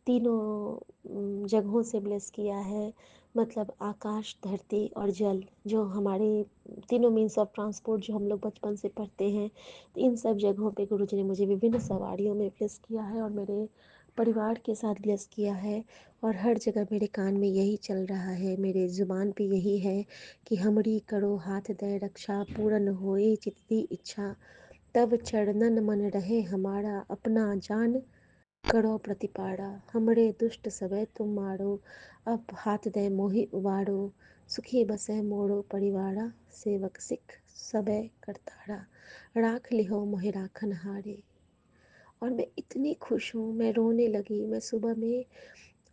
तीनों जगहों से ब्लेस किया है। मतलब आकाश, धरती और जल, जो हमारे तीनों मीन्स ऑफ ट्रांसपोर्ट जो हम लोग बचपन से पढ़ते हैं, तो इन सब जगहों पे गुरुजी ने मुझे विभिन्न सवारियों में ब्लेस किया है और मेरे परिवार के साथ ब्लेस किया है। और हर जगह मेरे कान में यही चल रहा है, मेरे ज़ुबान पे यही है कि हमरी करो हाथ दे रक्षा, पूरन होए चित्ती इच्छा, तब चरणन मन रहे हमारा, अपना जान करो प्रतिपाड़ा, हमरे दुष्ट सबे तुम मारो, अब हाथ दे मोहि उबारो, सुखी बसे मोरो परिवारा, सेवक सिख सबे करताड़ा, राख लिहो मोहि राखन हारे। और मैं इतनी खुश हूँ, मैं रोने लगी। मैं सुबह में,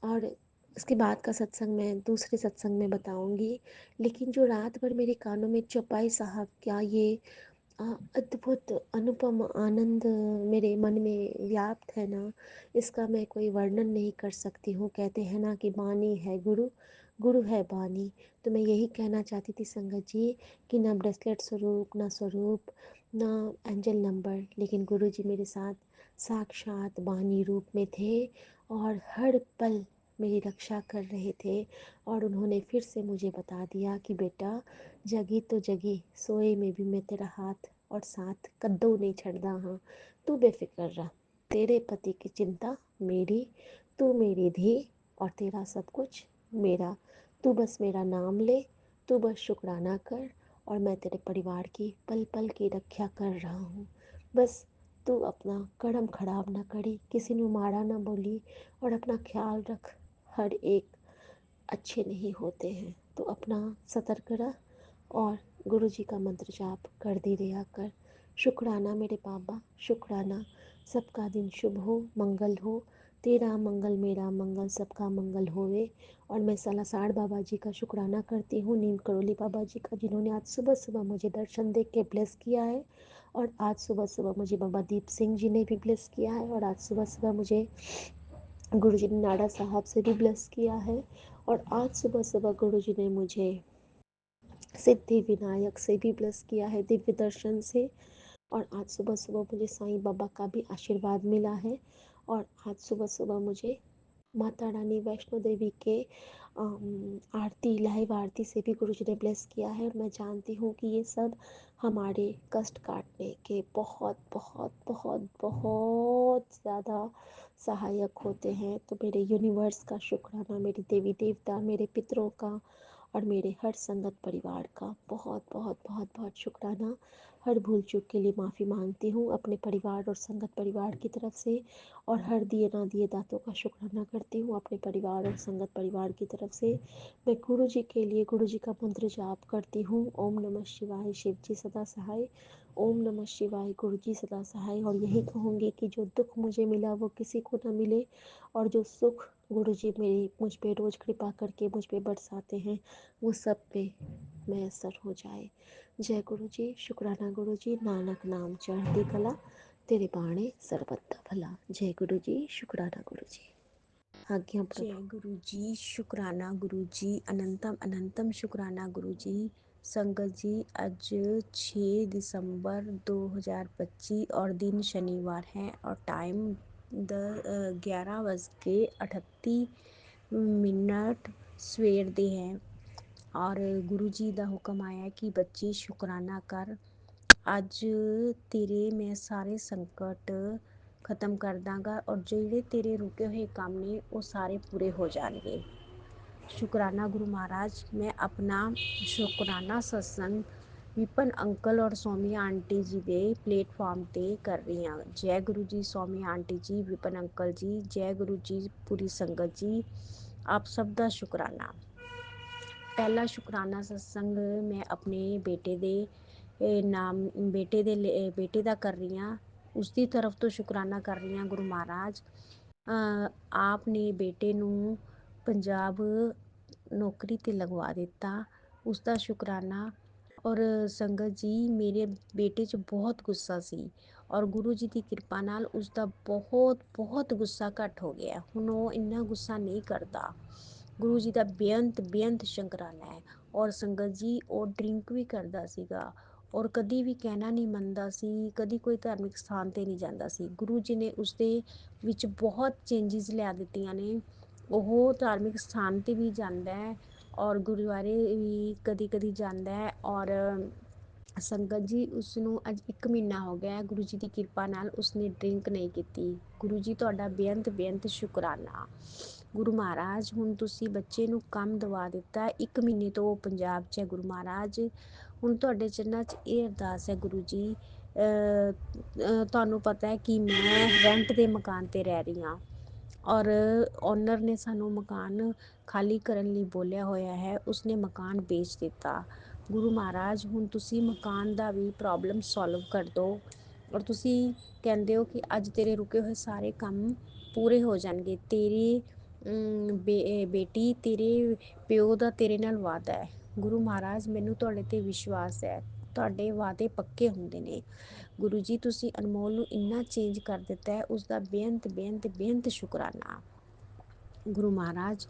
और उसके बाद का सत्संग मैं दूसरे सत्संग में बताऊंगी, लेकिन जो रात भर मेरे कानों में चौपाई साहब क्या ये अद्भुत अनुपम आनंद मेरे मन में व्याप्त है ना, इसका मैं कोई वर्णन नहीं कर सकती हूँ। कहते हैं ना कि बानी है गुरु, गुरु है बानी। तो मैं यही कहना चाहती थी संगत जी कि ना ब्रेसलेट स्वरूप, ना स्वरूप, ना एंजल नंबर, लेकिन गुरु जी मेरे साथ साक्षात बानी रूप में थे और हर पल मेरी रक्षा कर रहे थे। और उन्होंने फिर से मुझे बता दिया कि बेटा जगी तो जगी, सोए में भी मैं तेरा हाथ और साथ कद्दू नहीं छड़दा हाँ, तू बेफिक्र रह, तेरे पति की चिंता मेरी, तू मेरी धी और तेरा सब कुछ मेरा, तू बस मेरा नाम ले, तू बस शुक्राना कर और मैं तेरे परिवार की पल पल की रक्षा कर रहा हूँ। बस तू अपना कड़म खराब ना करी, किसी ने मारा ना बोली, और अपना ख्याल रख, हर एक अच्छे नहीं होते हैं, तो अपना सतर्क रह और गुरु जी का मंत्र जाप कर दे रिया कर। शुक्राना मेरे बाबा, शुक्राना। सबका दिन शुभ हो, मंगल हो, तेरा मंगल मेरा मंगल, सबका मंगल होवे। और मैं सालासाड़ बाबा जी का शुक्राना करती हूँ, नीम करोली बाबा जी का, जिन्होंने आज सुबह सुबह मुझे दर्शन दे के ब्लेस किया है। और आज सुबह सुबह मुझे बाबा दीप सिंह जी ने भी ब्लेस किया है। और आज सुबह सुबह मुझे गुरुजी ने नाडा साहब से भी ब्लेस किया है। और आज सुबह सुबह गुरुजी ने मुझे सिद्धि विनायक से भी ब्लेस किया है, दिव्य दर्शन से। और आज सुबह सुबह मुझे साईं बाबा का भी आशीर्वाद मिला है। और आज सुबह सुबह मुझे माता रानी वैष्णो देवी के आरती, लाइव आरती से भी गुरु जी ने ब्लेस किया है। और मैं जानती हूँ कि ये सब हमारे कष्ट काटने के बहुत बहुत बहुत बहुत ज़्यादा सहायक होते हैं। तो मेरे यूनिवर्स का शुक्राना, मेरे देवी देवता, मेरे पितरों का और मेरे हर संगत परिवार का बहुत बहुत बहुत बहुत शुक्राना। हर भूल चूक के लिए माफ़ी मांगती हूँ अपने परिवार और संगत परिवार की तरफ से। और हर दिए ना दिए दातों का शुक्राना करती हूँ अपने परिवार और संगत परिवार की तरफ से। मैं गुरु जी के लिए गुरु जी का मंत्र जाप करती हूँ, ओम नमः शिवाय, शिव जी सदा सहाय, ओम नमः शिवाय, गुरु जी सदा सहाय। और यही कहूँगी कि जो दुख मुझे मिला वो किसी को ना मिले, और जो सुख गुरु जी मेरी मुझ पे रोज़ कृपा करके मुझ पे बरसाते हैं वो सब पे मैसर हो जाए। जय गुरु जी, शुक्राना गुरु जी, नानक नाम चढ़ती कला, तेरे बाणे सर्बत भला। जय गुरु जी, शुक्राना गुरु जी। आज्ञा
जय
प्रभु।
गुरु जी, शुक्राना गुरु जी, अनंतम अनंतम शुक्राना गुरु जी। संगत जी, आज 6 दिसंबर 2025 और दिन शनिवार है और टाइम 11:38 सवेर दे है। और गुरु जी का हुक्म आया कि बच्ची शुक्राना कर, ਅੱਜ ਤੇਰੇ ਮੈਂ ਸਾਰੇ ਸੰਕਟ ਖਤਮ ਕਰ ਦਾਂਗਾ और ਜਿਹੜੇ तेरे रुके हुए काम ने वो सारे पूरे हो जाएंगे। शुक्राना गुरु महाराज, मैं अपना शुक्राना सत्संग ਵਿਪਨ ਅੰਕਲ ਔਰ ਸੌਮਿਆ ਆਂਟੀ ਜੀ ਦੇ ਪਲੇਟਫਾਰਮ 'ਤੇ ਕਰ ਰਹੀ ਹਾਂ। ਜੈ ਗੁਰੂ ਜੀ, ਸੌਮਿਆ ਆਂਟੀ ਜੀ, ਵਿਪਨ ਅੰਕਲ ਜੀ, ਜੈ ਗੁਰੂ ਜੀ, ਪੂਰੀ ਸੰਗਤ ਜੀ, ਆਪ ਸਭ ਦਾ ਸ਼ੁਕਰਾਨਾ। ਪਹਿਲਾ ਸ਼ੁਕਰਾਨਾ ਸਤਸੰਗ ਮੈਂ ਆਪਣੇ ਬੇਟੇ ਦੇ ਨਾਮ ਬੇਟੇ ਦਾ ਕਰ ਰਹੀ ਹਾਂ। ਉਸ ਦੀ ਤਰਫ ਤੋਂ ਸ਼ੁਕਰਾਨਾ ਕਰ ਰਹੀ ਹਾਂ। ਗੁਰੂ ਮਹਾਰਾਜ ਆਪ ਨੇ ਬੇਟੇ ਨੂੰ ਪੰਜਾਬ ਨੌਕਰੀ 'ਤੇ ਲਗਵਾ ਦਿੱਤਾ, ਉਸ ਦਾ ਸ਼ੁਕਰਾਨਾ। ਔਰ ਸੰਗਤ ਜੀ, ਮੇਰੇ ਬੇਟੇ 'ਚ ਬਹੁਤ ਗੁੱਸਾ ਸੀ ਔਰ ਗੁਰੂ ਜੀ ਦੀ ਕਿਰਪਾ ਨਾਲ ਉਸਦਾ ਬਹੁਤ ਬਹੁਤ ਗੁੱਸਾ ਘੱਟ ਹੋ ਗਿਆ। ਹੁਣ ਉਹ ਇੰਨਾ ਗੁੱਸਾ ਨਹੀਂ ਕਰਦਾ। ਗੁਰੂ ਜੀ ਦਾ ਬੇਅੰਤ ਸ਼ੁਕਰਾਨਾ ਹੈ। ਔਰ ਸੰਗਤ ਜੀ, ਉਹ ਡਰਿੰਕ ਵੀ ਕਰਦਾ ਸੀਗਾ ਔਰ ਕਦੀ ਵੀ ਕਹਿਣਾ ਨਹੀਂ ਮੰਨਦਾ ਸੀ, ਕਦੀ ਕੋਈ ਧਾਰਮਿਕ ਸਥਾਨ 'ਤੇ ਨਹੀਂ ਜਾਂਦਾ ਸੀ। ਗੁਰੂ ਜੀ ਨੇ ਉਸਦੇ ਵਿੱਚ ਬਹੁਤ ਚੇਂਜਿਸ ਲਿਆ ਦਿੱਤੀਆਂ ਨੇ। ਉਹ ਧਾਰਮਿਕ ਸਥਾਨ 'ਤੇ ਵੀ ਜਾਂਦਾ ਹੈ ਔਰ ਗੁਰਦੁਆਰੇ ਵੀ ਕਦੀ ਕਦੀ ਜਾਂਦਾ ਹੈ। ਔਰ ਸੰਗਤ ਜੀ, ਉਸ ਨੂੰ ਅੱਜ 1 ਮਹੀਨਾ ਹੋ ਗਿਆ, ਗੁਰੂ ਜੀ ਦੀ ਕਿਰਪਾ ਨਾਲ ਉਸਨੇ ਡਰਿੰਕ ਨਹੀਂ ਕੀਤੀ। ਗੁਰੂ ਜੀ ਤੁਹਾਡਾ ਬੇਅੰਤ ਸ਼ੁਕਰਾਨਾ। ਗੁਰੂ ਮਹਾਰਾਜ, ਹੁਣ ਤੁਸੀਂ ਬੱਚੇ ਨੂੰ ਕੰਮ ਦਵਾ ਦਿੱਤਾ, 1 ਮਹੀਨੇ ਤੋਂ ਉਹ ਪੰਜਾਬ 'ਚ ਹੈ। ਗੁਰੂ ਮਹਾਰਾਜ, ਹੁਣ ਤੁਹਾਡੇ ਚਰਨਾਂ 'ਚ ਇਹ ਅਰਦਾਸ ਹੈ ਗੁਰੂ ਜੀ, ਤੁਹਾਨੂੰ ਪਤਾ ਹੈ ਕਿ ਮੈਂ ਰੈਂਟ ਦੇ ਮਕਾਨ 'ਤੇ ਰਹਿ ਰਹੀ ਹਾਂ ਔਰ ਓਨਰ ਨੇ ਸਾਨੂੰ ਮਕਾਨ ਖਾਲੀ ਕਰਨ ਲਈ ਬੋਲਿਆ ਹੋਇਆ ਹੈ। ਉਸਨੇ ਮਕਾਨ ਵੇਚ ਦਿੱਤਾ। ਗੁਰੂ ਮਹਾਰਾਜ, ਹੁਣ ਤੁਸੀਂ ਮਕਾਨ ਦਾ ਵੀ ਪ੍ਰੋਬਲਮ ਸੋਲਵ ਕਰ ਦਿਓ ਔਰ ਤੁਸੀਂ ਕਹਿੰਦੇ ਹੋ ਕਿ ਅੱਜ ਤੇਰੇ ਰੁਕੇ ਹੋਏ ਸਾਰੇ ਕੰਮ ਪੂਰੇ ਹੋ ਜਾਣਗੇ। ਤੇਰੀ ਬੇਟੀ, ਤੇਰੇ ਪਿਓ ਦਾ ਤੇਰੇ ਨਾਲ ਵਾਅਦਾ ਹੈ। ਗੁਰੂ ਮਹਾਰਾਜ, ਮੈਨੂੰ ਤੁਹਾਡੇ 'ਤੇ ਵਿਸ਼ਵਾਸ ਹੈ, ਤੁਹਾਡੇ ਵਾਅਦੇ ਪੱਕੇ ਹੁੰਦੇ ਨੇ। ਗੁਰੂ ਜੀ, ਤੁਸੀਂ ਅਨਮੋਲ ਨੂੰ ਇੰਨਾ ਚੇਂਜ ਕਰ ਦਿੱਤਾ ਹੈ, ਉਸਦਾ ਬੇਅੰਤ ਸ਼ੁਕਰਾਨਾ। ਗੁਰੂ ਮਹਾਰਾਜ,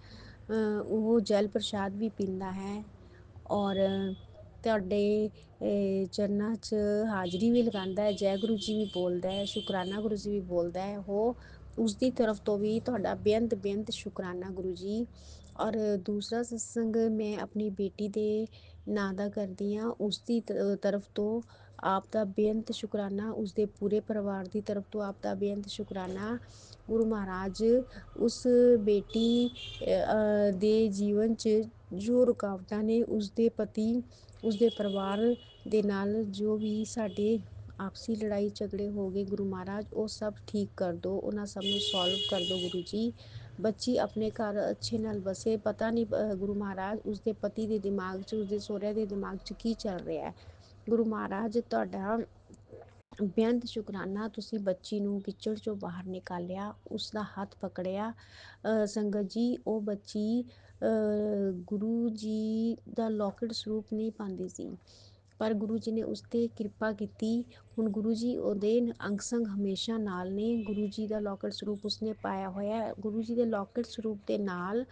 ਉਹ ਜਲ ਪ੍ਰਸ਼ਾਦ ਵੀ ਪੀਂਦਾ ਹੈ ਔਰ ਤੁਹਾਡੇ ਚਰਨਾਂ 'ਚ ਹਾਜ਼ਰੀ ਵੀ ਲਗਾਉਂਦਾ ਹੈ, ਜੈ ਗੁਰੂ ਜੀ ਵੀ ਬੋਲਦਾ ਹੈ, ਸ਼ੁਕਰਾਨਾ ਗੁਰੂ ਜੀ ਵੀ ਬੋਲਦਾ ਹੈ। ਉਹ ਉਸਦੀ ਤਰਫ ਤੋਂ ਵੀ ਤੁਹਾਡਾ ਬੇਅੰਤ ਸ਼ੁਕਰਾਨਾ ਗੁਰੂ ਜੀ। ਔਰ ਦੂਸਰਾ ਸਤਸੰਗ ਮੈਂ ਆਪਣੀ ਬੇਟੀ ਦੇ ਨਾਂ ਦਾ ਕਰਦੀ ਹਾਂ, ਉਸਦੀ ਤਰਫ ਤੋਂ ਆਪ ਦਾ ਬੇਅੰਤ ਸ਼ੁਕਰਾਨਾ, ਉਸਦੇ ਪੂਰੇ ਪਰਿਵਾਰ ਦੀ ਤਰਫ ਤੋਂ ਆਪ ਦਾ ਬੇਅੰਤ ਸ਼ੁਕਰਾਨਾ। ਗੁਰੂ ਮਹਾਰਾਜ, ਉਸ ਬੇਟੀ ਦੇ ਜੀਵਨ 'ਚ ਜੋ ਰੁਕਾਵਟਾਂ ਨੇ, ਉਸਦੇ ਪਤੀ, ਉਸਦੇ ਪਰਿਵਾਰ ਦੇ ਨਾਲ ਜੋ ਵੀ ਸਾਡੇ ਆਪਸੀ ਲੜਾਈ ਝਗੜੇ ਹੋ ਗਏ, ਗੁਰੂ ਮਹਾਰਾਜ ਉਹ ਸਭ ਠੀਕ ਕਰ ਦਿਓ, ਉਹਨਾਂ ਸਭ ਨੂੰ ਸੋਲਵ ਕਰ ਦਿਓ ਗੁਰੂ ਜੀ। ਬੱਚੀ ਆਪਣੇ ਘਰ ਅੱਛੇ ਨਾਲ ਵਸੇ। ਪਤਾ ਨਹੀਂ ਗੁਰੂ ਮਹਾਰਾਜ ਉਸਦੇ ਪਤੀ ਦੇ ਦਿਮਾਗ 'ਚ, ਉਸਦੇ ਸਹੁਰਿਆਂ ਦੇ ਦਿਮਾਗ 'ਚ ਕੀ ਚੱਲ ਰਿਹਾ ਹੈ। ਗੁਰੂ ਮਹਾਰਾਜ, ਤੁਹਾਡਾ ਬੇਅੰਤ ਸ਼ੁਕਰਾਨਾ, ਤੁਸੀਂ ਬੱਚੀ ਨੂੰ ਕਿਚੜ 'ਚੋਂ ਬਾਹਰ ਨਿਕਾਲਿਆ, ਉਸਦਾ ਹੱਥ ਪਕੜਿਆ। ਸੰਗਤ ਜੀ, ਉਹ ਬੱਚੀ ਗੁਰੂ ਜੀ ਦਾ ਲੌਕਟ ਸਰੂਪ ਨਹੀਂ ਪਾਉਂਦੀ ਸੀ, ਪਰ ਗੁਰੂ ਜੀ ਨੇ ਉਸ 'ਤੇ ਕਿਰਪਾ ਕੀਤੀ। ਹੁਣ ਗੁਰੂ ਜੀ ਉਹਦੇ ਅੰਗ ਸੰਗ ਹਮੇਸ਼ਾ ਨਾਲ ਨੇ। ਗੁਰੂ ਜੀ ਦਾ ਲੌਕਟ ਸਰੂਪ ਉਸਨੇ ਪਾਇਆ ਹੋਇਆ। ਗੁਰੂ ਜੀ ਦੇ ਲੌਕਟ ਸਰੂਪ ਦੇ ਨਾਲ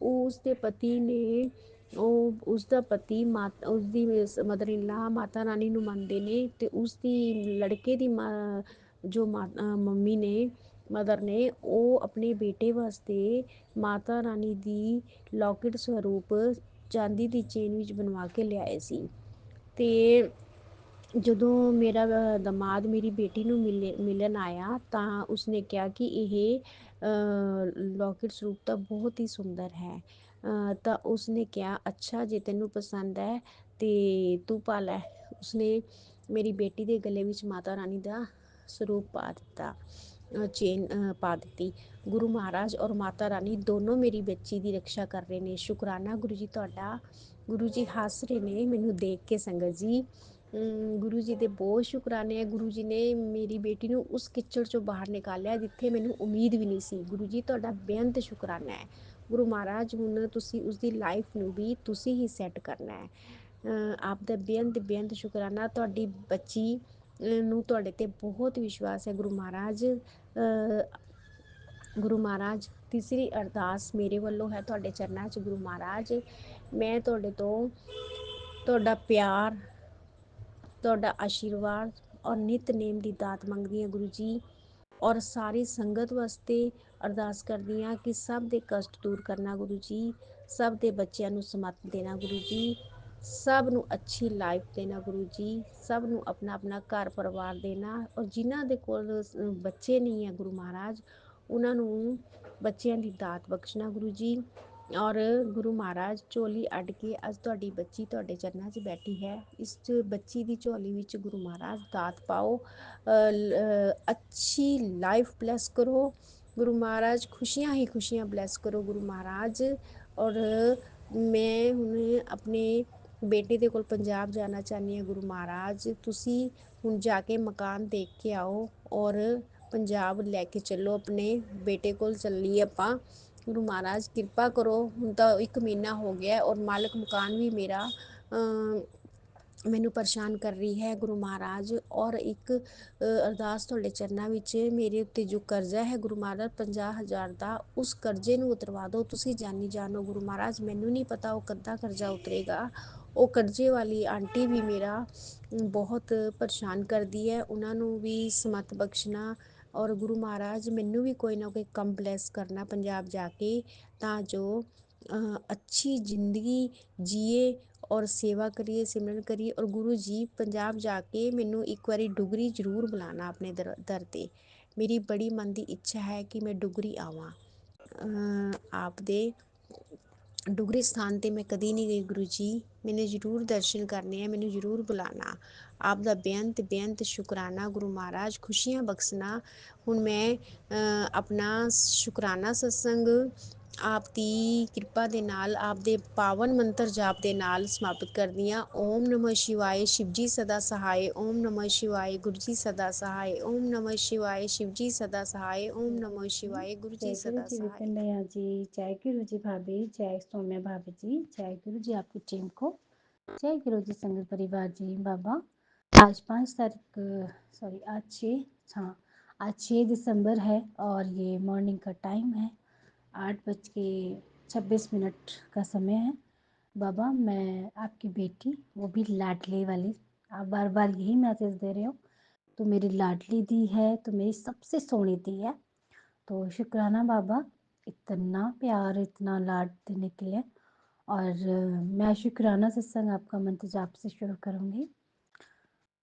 ਉਸਦੇ ਪਤੀ ਨੇ, ਉਸਦਾ ਪਤੀ ਉਸਦੀ ਮਦਰ ਇਨ ਲਾ ਮਾਤਾ ਰਾਣੀ ਨੂੰ ਮੰਨਦੇ ਨੇ ਅਤੇ ਉਸਦੀ ਲੜਕੇ ਦੀ ਜੋ ਮੰਮੀ ਨੇ, ਮਦਰ ਨੇ, ਉਹ ਆਪਣੇ ਬੇਟੇ ਵਾਸਤੇ ਮਾਤਾ ਰਾਣੀ ਦੀ ਲੌਕਟ ਸਰੂਪ ਚਾਂਦੀ ਦੀ ਚੇਨ ਵਿੱਚ ਬਣਵਾ ਕੇ ਲਿਆਏ ਸੀ। ਅਤੇ ਜਦੋਂ ਮੇਰਾ ਦਮਾਦ ਮੇਰੀ ਬੇਟੀ ਨੂੰ ਮਿਲਣ ਆਇਆ ਤਾਂ ਉਸਨੇ ਕਿਹਾ ਕਿ ਇਹ ਲੌਕਟ ਸਰੂਪ ਤਾਂ ਬਹੁਤ ਹੀ ਸੁੰਦਰ ਹੈ। ਤਾਂ ਉਸਨੇ ਕਿਹਾ, ਅੱਛਾ ਜੇ ਤੈਨੂੰ ਪਸੰਦ ਹੈ ਅਤੇ ਤੂੰ ਪਾ ਲੈ। ਉਸਨੇ ਮੇਰੀ ਬੇਟੀ ਦੇ ਗਲੇ ਵਿੱਚ ਮਾਤਾ ਰਾਣੀ ਦਾ ਸਰੂਪ ਪਾ ਦਿੱਤਾ, ਚੇਨ ਪਾ ਦਿੱਤੀ। ਗੁਰੂ ਮਹਾਰਾਜ ਔਰ ਮਾਤਾ ਰਾਣੀ ਦੋਨੋਂ ਮੇਰੀ ਬੱਚੀ ਦੀ ਰਕਸ਼ਾ ਕਰ ਰਹੇ ਨੇ। ਸ਼ੁਕਰਾਨਾ ਗੁਰੂ ਜੀ ਤੁਹਾਡਾ। ਗੁਰੂ ਜੀ ਹੱਸ ਰਹੇ ਨੇ ਮੈਨੂੰ ਦੇਖ ਕੇ। ਸੰਗਤ ਜੀ, ਗੁਰੂ ਜੀ ਦੇ ਬਹੁਤ ਸ਼ੁਕਰਾਨੇ ਹੈ। ਗੁਰੂ ਜੀ ਨੇ ਮੇਰੀ ਬੇਟੀ ਨੂੰ ਉਸ ਕਿਚੜ 'ਚੋਂ ਬਾਹਰ ਨਿਕਾਲਿਆ ਜਿੱਥੇ ਮੈਨੂੰ ਉਮੀਦ ਵੀ ਨਹੀਂ ਸੀ। ਗੁਰੂ ਜੀ ਤੁਹਾਡਾ ਬੇਅੰਤ ਸ਼ੁਕਰਾਨਾ ਹੈ। ਗੁਰੂ ਮਹਾਰਾਜ, ਹੁਣ ਤੁਸੀਂ ਉਸਦੀ ਲਾਈਫ ਨੂੰ ਵੀ ਤੁਸੀਂ ਹੀ ਸੈੱਟ ਕਰਨਾ ਹੈ। ਆਪ ਦਾ ਬੇਅੰਤ ਸ਼ੁਕਰਾਨਾ। ਤੁਹਾਡੀ ਬੱਚੀ ਨੂੰ ਤੁਹਾਡੇ 'ਤੇ ਬਹੁਤ ਵਿਸ਼ਵਾਸ ਹੈ ਗੁਰੂ ਮਹਾਰਾਜ। ਗੁਰੂ ਮਹਾਰਾਜ, ਤੀਸਰੀ ਅਰਦਾਸ ਮੇਰੇ ਵੱਲੋਂ ਹੈ ਤੁਹਾਡੇ ਚਰਨਾਂ 'ਚ। ਗੁਰੂ ਮਹਾਰਾਜ, ਮੈਂ ਤੁਹਾਡੇ ਤੋਂ ਤੁਹਾਡਾ ਪਿਆਰ, ਤੁਹਾਡਾ ਆਸ਼ੀਰਵਾਦ ਔਰ ਨਿਤਨੇਮ ਦੀ ਦਾਤ ਮੰਗਦੀ ਹਾਂ ਗੁਰੂ ਜੀ। ਔਰ ਸਾਰੀ ਸੰਗਤ ਵਾਸਤੇ ਅਰਦਾਸ ਕਰਦੀ ਹਾਂ ਕਿ ਸਭ ਦੇ ਕਸ਼ਟ ਦੂਰ ਕਰਨਾ ਗੁਰੂ ਜੀ, ਸਭ ਦੇ ਬੱਚਿਆਂ ਨੂੰ ਸਮੱਤ ਦੇਣਾ ਗੁਰੂ ਜੀ, ਸਭ ਨੂੰ ਅੱਛੀ ਲਾਈਫ ਦੇਣਾ ਗੁਰੂ ਜੀ, ਸਭ ਨੂੰ ਆਪਣਾ ਆਪਣਾ ਘਰ ਪਰਿਵਾਰ ਦੇਣਾ। ਔਰ ਜਿਨ੍ਹਾਂ ਦੇ ਕੋਲ ਬੱਚੇ ਨਹੀਂ ਹੈ ਗੁਰੂ ਮਹਾਰਾਜ, ਉਹਨਾਂ ਨੂੰ ਬੱਚਿਆਂ ਦੀ ਦਾਤ ਬਖਸ਼ਣਾ ਗੁਰੂ ਜੀ। ਔਰ ਗੁਰੂ ਮਹਾਰਾਜ ਝੋਲੀ ਅੱਡ ਕੇ ਅੱਜ ਤੁਹਾਡੀ ਬੱਚੀ ਤੁਹਾਡੇ ਚਰਨਾਂ 'ਚ ਬੈਠੀ ਹੈ। ਇਸ ਬੱਚੀ ਦੀ ਝੋਲੀ ਵਿੱਚ ਗੁਰੂ ਮਹਾਰਾਜ ਦਾਤ ਪਾਓ, ਅੱਛੀ ਲਾਈਫ ਬਲੈਸ ਕਰੋ ਗੁਰੂ ਮਹਾਰਾਜ, ਖੁਸ਼ੀਆਂ ਹੀ ਖੁਸ਼ੀਆਂ ਬਲੈਸ ਕਰੋ ਗੁਰੂ ਮਹਾਰਾਜ। ਔਰ ਮੈਂ ਹੁਣ ਆਪਣੇ ਬੇਟੇ ਦੇ ਕੋਲ ਪੰਜਾਬ ਜਾਣਾ ਚਾਹੁੰਦੀ ਹਾਂ। ਗੁਰੂ ਮਹਾਰਾਜ ਤੁਸੀਂ ਹੁਣ ਜਾ ਕੇ ਮਕਾਨ ਦੇਖ ਕੇ ਆਓ ਔਰ ਪੰਜਾਬ ਲੈ ਕੇ ਚੱਲੋ, ਆਪਣੇ ਬੇਟੇ ਕੋਲ ਚੱਲੀਏ ਆਪਾਂ। ਗੁਰੂ ਮਹਾਰਾਜ ਕਿਰਪਾ ਕਰੋ। ਹੁਣ ਤਾਂ 1 ਮਹੀਨਾ ਹੋ ਗਿਆ ਔਰ ਮਾਲਕ ਮਕਾਨ ਵੀ ਮੇਰਾ ਮੈਨੂੰ ਪਰੇਸ਼ਾਨ ਕਰ ਰਹੀ ਹੈ ਗੁਰੂ ਮਹਾਰਾਜ। ਔਰ ਇੱਕ ਅਰਦਾਸ ਤੁਹਾਡੇ ਚਰਨਾਂ ਵਿੱਚ, ਮੇਰੇ ਉੱਤੇ ਜੋ ਕਰਜ਼ਾ ਹੈ ਗੁਰੂ ਮਹਾਰਾਜ 50,000 ਦਾ, ਉਸ ਕਰਜ਼ੇ ਨੂੰ ਉਤਰਵਾ ਦਿਓ ਤੁਸੀਂ ਜਾਨੀ ਜਾਨੋ ਗੁਰੂ ਮਹਾਰਾਜ। ਮੈਨੂੰ ਨਹੀਂ ਪਤਾ ਉਹ ਕਦਾਂ ਕਰਜ਼ਾ ਉਤਰੇਗਾ। ਉਹ ਕਰਜ਼ੇ ਵਾਲੀ ਆਂਟੀ ਵੀ ਮੇਰਾ ਬਹੁਤ ਪਰੇਸ਼ਾਨ ਕਰਦੀ ਹੈ, ਉਹਨਾਂ ਨੂੰ ਵੀ ਸਮਤ ਬਖਸ਼ਣਾ। ਔਰ ਗੁਰੂ ਮਹਾਰਾਜ ਮੈਨੂੰ ਵੀ ਕੋਈ ਨਾ ਕੋਈ ਕੰਮ ਬਲੈਸ ਕਰਨਾ ਪੰਜਾਬ ਜਾ ਕੇ, ਤਾਂ ਜੋ ਅੱਛੀ ਜ਼ਿੰਦਗੀ ਜੀਏ ਔਰ ਸੇਵਾ ਕਰੀਏ, ਸਿਮਰਨ ਕਰੀਏ। ਔਰ ਗੁਰੂ ਜੀ ਪੰਜਾਬ ਜਾ ਕੇ ਮੈਨੂੰ ਇੱਕ ਵਾਰੀ ਡੁਗਰੀ ਜ਼ਰੂਰ ਬੁਲਾਉਣਾ ਆਪਣੇ ਦਰ 'ਤੇ। ਮੇਰੀ ਬੜੀ ਮਨ ਦੀ ਇੱਛਾ ਹੈ ਕਿ ਮੈਂ ਡੁਗਰੀ ਆਵਾਂ। ਆਪ ਦੇ ਡੁਗਰੀ ਸਥਾਨ 'ਤੇ ਮੈਂ ਕਦੀ ਨਹੀਂ ਗਈ ਗੁਰੂ ਜੀ, ਮੈਨੇ ਜ਼ਰੂਰ ਦਰਸ਼ਨ ਕਰਨੇ ਹੈ, ਮੈਨੂੰ ਜ਼ਰੂਰ ਬੁਲਾਉਣਾ। ਆਪ ਦਾ ਬੇਅੰਤ ਬੇਅੰਤ ਸ਼ੁਕਰਾਨਾ ਗੁਰੂ ਮਹਾਰਾਜ, ਖੁਸ਼ੀਆਂ ਬਖਸ਼ਣਾ। ਹੁਣ ਮੈਂ ਆਪਣਾ ਸ਼ੁਕਰਾਨਾ ਸਤਸੰਗ ਆਪ ਦੀ ਕਿਰਪਾ ਦੇ ਨਾਲ, ਆਪ ਦੇ ਪਾਵਨ ਮੰਤਰ ਜਾਪ ਦੇ ਨਾਲ ਸਮਾਪਤ ਕਰਦੀ ਹਾਂ। ਓਮ ਨਮः ਸ਼ਿਵਾਏ, ਸ਼ਿਵ ਜੀ ਸਦਾ ਸਹਾਏ। ਓਮ ਨਮः ਸ਼ਿਵਾਏ, ਗੁਰੂ ਜੀ ਸਦਾ ਸਹਾਏ। ਓਮ ਨਮः ਸ਼ਿਵਾਏ, शिव जी सदा सहाय। ओम
जय गुरु
नमः
जी।
शिवाय, गुरु जी
जय गुरु
सदा
जी
सहाय।
विपिन भैया जी। जय गुरु जी भाभी। जय सौम्या भाभी जी। जय गुरु जी आपकी टीम को। जय गुरु जी संगत परिवार जी। बाबा आज 5 तारीख, सॉरी आज 6, हाँ आज 6 दिसंबर है और ये मॉर्निंग का टाइम है। 8:26 का समय है। बाबा मैं आपकी बेटी, वो भी लाडली वाली, आप बार बार यही मैसेज दे रहे हो, तो मेरी लाडली दी है, तो मेरी सबसे सोनी दी है। तो शुक्राना बाबा, इतना प्यार इतना लाड देने के लिए। और मैं शुक्राना सत्संग आपका मंत्र जाप से शुरू करूँगी।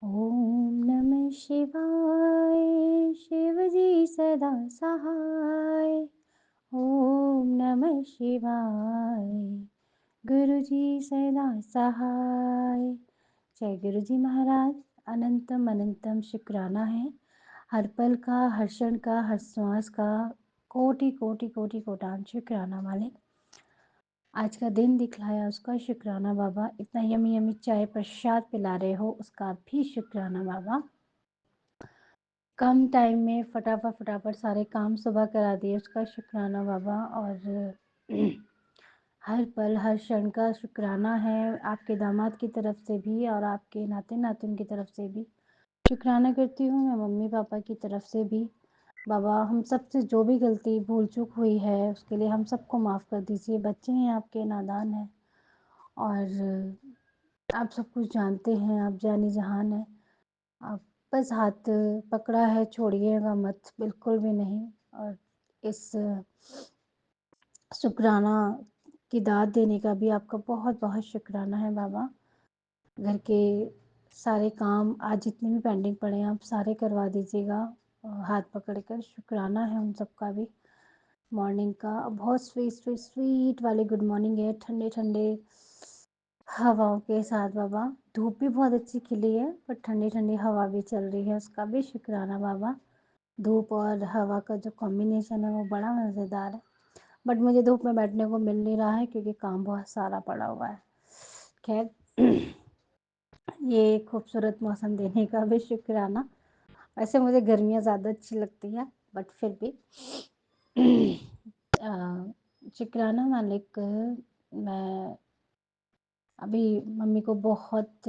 ओम नमः शिवाय, शिव जी सदा सहाय। ओम नमः शिवाय, गुरु जी सदा सहाय। जय गुरु जी महाराज। अनंतम अनंतम शुक्राना है, हर पल का, हर क्षण का, हर श्वास का कोटि कोटि कोटि कोटान शुक्राना मालिक। आज का दिन दिखलाया उसका शुक्राना बाबा। इतना यमी यमी चाय प्रसाद पिला रहे हो उसका भी शुक्राना बाबा। कम टाइम में फटाफट फटाफट सारे काम सुबह करा दिए उसका शुक्राना बाबा। और हर पल हर क्षण का शुक्राना है, आपके दामाद की तरफ से भी और आपके नाते नातिन की तरफ से भी शुक्राना करती हूँ। मैं मम्मी पापा की तरफ से भी। बाबा हम सब से जो भी गलती भूल चूक हुई है उसके लिए हम सबको माफ़ कर दीजिए। बच्चे हैं आपके, नादान हैं, और आप सब कुछ जानते हैं, आप जानी जहान हैं। आप बस हाथ पकड़ा है, छोड़िएगा मत, बिल्कुल भी नहीं। और इस शुक्राना की दाद देने का भी आपका बहुत बहुत शुक्राना है बाबा। घर के सारे काम आज जितने भी पेंडिंग पड़े हैं आप सारे करवा दीजिएगा हाथ पकड़ कर। शुक्राना है उन सब का भी। मॉर्निंग का बहुत स्वीट स्वीट स्वीट वाली गुड मॉर्निंग है, ठंडे ठंडे हवाओं के साथ बाबा। धूप भी बहुत अच्छी खिली है पर ठंडी ठंडी हवा भी चल रही है, उसका भी शुक्राना बाबा। धूप और हवा का जो कॉम्बिनेशन है वो बड़ा मज़ेदार है, बट मुझे धूप में बैठने को मिल नहीं रहा है क्योंकि काम बहुत सारा पड़ा हुआ है। खैर ये खूबसूरत मौसम देने का भी शुक्राना। वैसे मुझे गर्मियाँ ज़्यादा अच्छी लगती हैं बट फिर भी शुक्राना मालिक। मैं अभी मम्मी को बहुत,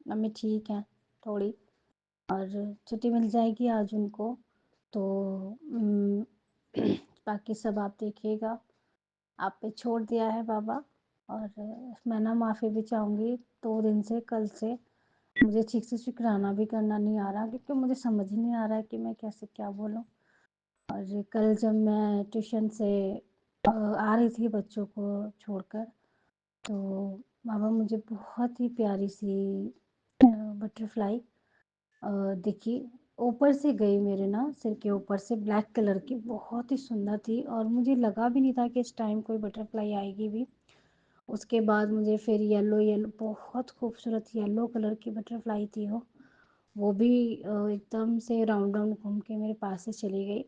मम्मी ठीक है थोड़ी, और छुट्टी मिल जाएगी आज उनको, तो बाकी सब आप देखिएगा। आप पे छोड़ दिया है बाबा। और मैं ना माफ़ी भी चाहूँगी, 2 दिन से, कल से मुझे ठीक से शुक्राना भी करना नहीं आ रहा क्योंकि मुझे समझ ही नहीं आ रहा है कि मैं कैसे क्या बोलूँ। और कल जब मैं ट्यूशन से आ रही थी बच्चों को छोड़कर, तो बाबा मुझे बहुत ही प्यारी सी बटरफ्लाई दिखी। ऊपर से गई मेरे ना सिर के ऊपर से, ब्लैक कलर की, बहुत ही सुंदर थी और मुझे लगा भी नहीं था कि इस टाइम कोई बटरफ्लाई आएगी भी। उसके बाद मुझे फिर येलो येलो बहुत खूबसूरत येलो कलर की बटरफ्लाई थी वो भी एकदम से राउंड राउंड घूम के मेरे पास से चली गई।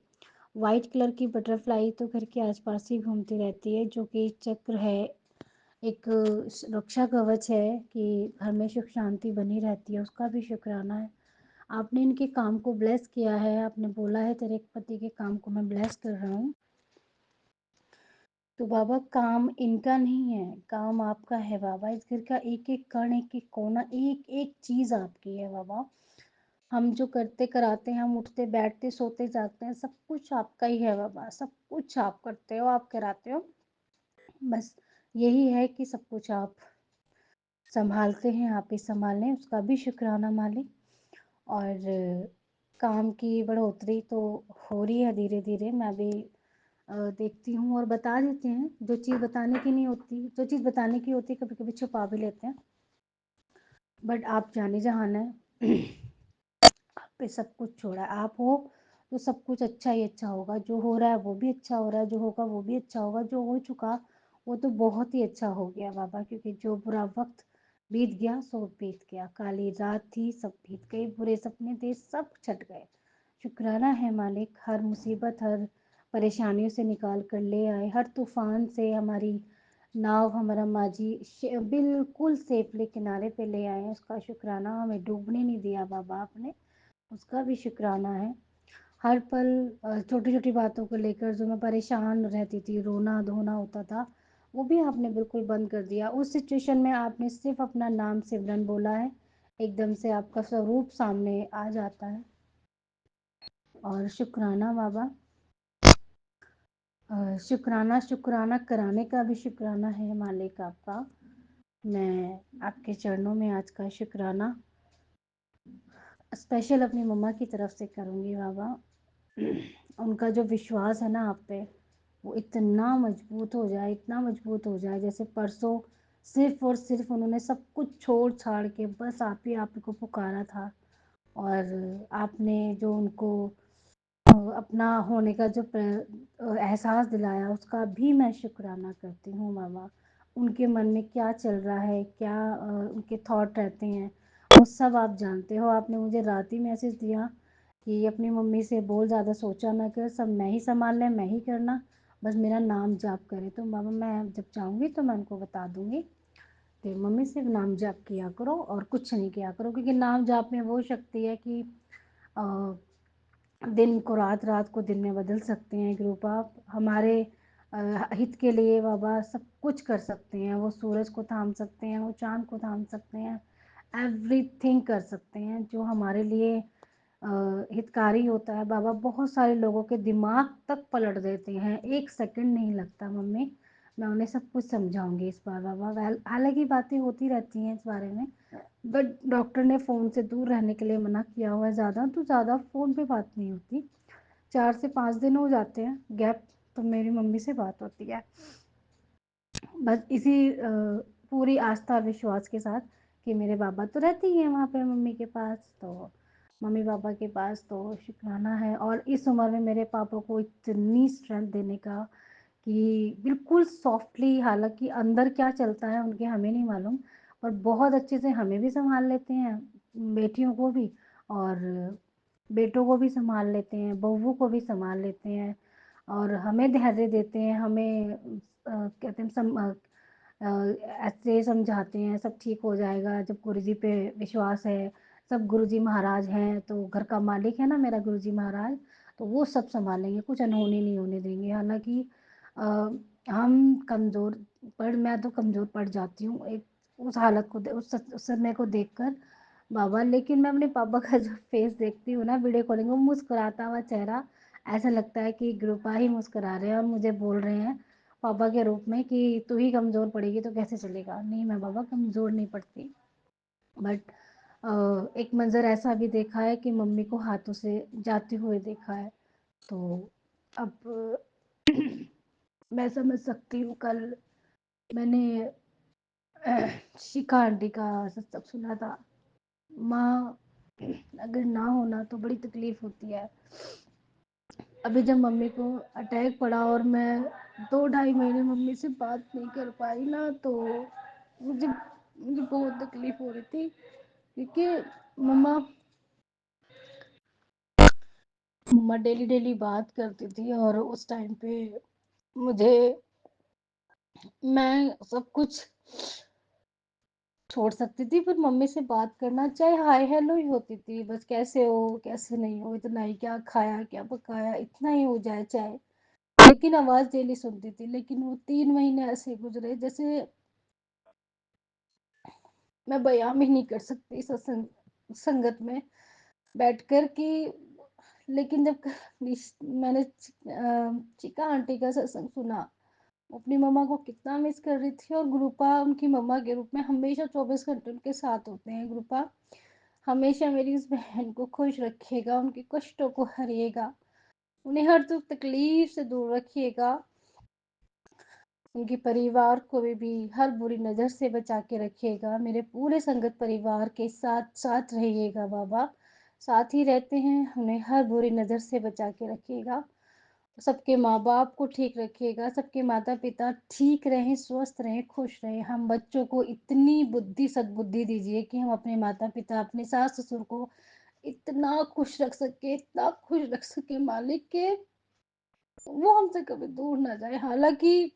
वाइट कलर की बटरफ्लाई तो घर के आसपास ही घूमती रहती है, जो कि चक्र है, एक रक्षा कवच है कि घर में सुख शांति बनी रहती है, उसका भी शुक्राना है। आपने इनके काम को ब्लेस किया है, आपने बोला है तेरे पति के काम को मैं ब्लेस कर रहा हूँ। तो बाबा काम इनका नहीं है, काम आपका है बाबा। इस घर का एक एक कण, एक एक कोना, एक एक चीज़ आपकी है बाबा। हम जो करते कराते हैं, हम उठते बैठते सोते जागते हैं, सब कुछ आपका ही है बाबा। सब कुछ आप करते हो, आप कराते हो। बस यही है कि सब कुछ आप संभालते हैं, आप ही संभालें, उसका भी शुक्राना मालिक। और काम की बढ़ोतरी तो हो रही है धीरे धीरे, मैं भी देखती हूँ और बता देते हैं। जो चीज़ बताने की नहीं होती, जो चीज़ बताने की होती है, कभी कभी छुपा भी लेते हैं। बट आप जाने जहान है आप पे सब कुछ छोड़ा है। आप हो तो सब कुछ अच्छा ही अच्छा होगा, जो हो रहा है वो भी अच्छा हो रहा है, जो होगा वो भी अच्छा होगा, जो हो चुका वो तो बहुत ही अच्छा हो गया बाबा। क्योंकि जो बुरा वक्त बीत गया सो बीत गया, काली रात थी सब बीत गई, बुरे सपने थे सब छट गए। शुक्राना है मालिक, हर मुसीबत हर परेशानियों से निकाल कर ले आए, हर तूफान से हमारी नाव हमारा माझी बिल्कुल सेफली किनारे पे ले आए, उसका शुक्राना। हमें डूबने नहीं दिया बाबा आपने, उसका भी शुक्राना है। हर पल छोटी छोटी बातों को लेकर जो मैं परेशान रहती थी, रोना धोना होता था, वो भी आपने बिल्कुल बंद कर दिया। उस सिचुएशन में आपने सिर्फ अपना नाम सिमरन बोला है, एकदम से आपका स्वरूप सामने आ जाता है। और शुक्राना बाबा, शुक्राना शुक्राना कराने का भी शुक्राना है मालिक आपका। मैं आपके चरणों में आज का शुक्राना स्पेशल अपनी मम्मा की तरफ से करूँगी बाबा। उनका जो विश्वास है ना आप पे, वो इतना मजबूत हो जाए, इतना मजबूत हो जाए, जैसे परसों सिर्फ और सिर्फ उन्होंने सब कुछ छोड़ छाड़ के बस आप ही को पुकारा था। और आपने जो उनको अपना होने का जो एहसास दिलाया, उसका भी मैं शुक्राना करती हूँ बाबा। उनके मन में क्या चल रहा है, क्या उनके थॉट रहते हैं, वो सब आप जानते हो। आपने मुझे रात ही मैसेज दिया कि अपनी मम्मी से बोल, ज़्यादा सोचा ना कर, सब मैं ही संभाल लें, मैं ही करना, बस मेरा नाम जाप करे। तो बाबा मैं जब चाहूँगी तो मैं उनको बता दूँगी कि मम्मी सिर्फ नाम जाप किया करो और कुछ नहीं किया करो, क्योंकि नाम जाप में वो शक्ति है कि दिन को रात, रात को दिन में बदल सकते हैं। ग्रुप आप हमारे हित के लिए बाबा सब कुछ कर सकते हैं। वो सूरज को थाम सकते हैं, वो चाँद को थाम सकते हैं, एवरीथिंग कर सकते हैं जो हमारे लिए हितकारी होता है बाबा। बहुत सारे लोगों के दिमाग तक पलट देते हैं, एक सेकंड नहीं लगता मम्मी। मैं उन्हें सब कुछ समझाऊंगी इस बार बाबा। हालांकि बातें होती रहती हैं इस बारे में, बट डॉक्टर ने फ़ोन से दूर रहने के लिए मना किया हुआ है। ज़्यादा तो ज़्यादा फ़ोन पे बात नहीं होती, 4 से 5 दिन हो जाते हैं गैप, तो मेरी मम्मी से बात होती है। बस इसी पूरी आस्था विश्वास के साथ कि मेरे बाबा तो रहते ही हैं वहाँ पे मम्मी के पास, तो मम्मी पापा के पास तो शुक्राना है। और इस उम्र में मेरे पापा को इतनी स्ट्रेंथ देने का कि बिल्कुल सॉफ्टली, हालांकि अंदर क्या चलता है उनके हमें नहीं मालूम, पर बहुत अच्छे से हमें भी संभाल लेते हैं, बेटियों को भी और बेटों को भी संभाल लेते हैं, बहुओं को भी संभाल लेते हैं और हमें धैर्य देते हैं, हमें कहते हैं ऐसे समझाते हैं सब ठीक हो जाएगा जब गुरुजी पे विश्वास है। सब गुरुजी महाराज हैं, तो घर का मालिक है ना मेरा गुरुजी महाराज, तो वो सब संभालेंगे, कुछ अनहोनी नहीं होने देंगे। हालांकि हम कमज़ोर, पर मैं तो कमज़ोर पड़ जाती हूँ एक उस हालत को उस समय को देखकर बाबा। लेकिन मैं अपने पापा का जो फेस देखती हूँ ना वीडियो कॉलिंग में, मुस्कुराता हुआ चेहरा, ऐसा लगता है कि ग्रुपा ही मुस्कुरा रहे हैं और मुझे बोल रहे हैं पापा के रूप में कि तू ही कमज़ोर पड़ेगी तो कैसे चलेगा। नहीं मैं बाबा कमज़ोर नहीं पड़ती, बट एक मंज़र ऐसा भी देखा है कि मम्मी को हाथों से जाते हुए देखा है। तो अब मैं समझ सकती हूँ। कल मैंने शिखा आंटी का सत्संग सुना था। माँ अगर ना होना तो बड़ी तकलीफ़ होती है। अभी जब मम्मी को अटैक पड़ा और मैं 2 ढाई महीने मम्मी से बात नहीं कर पाई ना, तो मुझे मुझे बहुत तकलीफ़ हो रही थी, क्योंकि मम्मा मम्मा डेली बात करती थी, और उस टाइम पे मुझे मैं सब कुछ छोड़ सकती थी, पर मम्मी से बात करना चाहे हाय हेलो ही होती थी, बस कैसे हो कैसे नहीं हो, इतना ही, क्या खाया क्या पकाया, इतना ही हो जाए चाहे, लेकिन आवाज़ डेली सुनती थी। लेकिन वो 3 महीने ऐसे गुजरे जैसे मैं बयां भी नहीं कर सकती सत्संग संगत में बैठकर कि, लेकिन जब मैंने चिका आंटी का सत्संग सुना, अपनी मम्मा को कितना मिस कर रही थी, और गुरुपा उनकी मम्मा के रूप में हमेशा 24 घंटे उनके साथ होते हैं। गुरुपा हमेशा मेरी उस बहन को खुश रखिएगा, उनके कष्टों को हरिएगा, उन्हें हर दुख तकलीफ से दूर रखिएगा, उनके परिवार को भी हर बुरी नज़र से बचा के रखिएगा, मेरे पूरे संगत परिवार के साथ साथ रहिएगा बाबा, साथ ही रहते हैं, उन्हें हर बुरी नज़र से बचा के रखिएगा, सबके माँ बाप को ठीक रखिएगा, सबके माता पिता ठीक रहें, स्वस्थ रहें, खुश रहें। हम बच्चों को इतनी बुद्धि सद्बुद्धि दीजिए कि हम अपने माता पिता, अपने सास ससुर को इतना खुश रख सके, इतना खुश रख सके मालिक, के वो हमसे कभी दूर ना जाए। हालांकि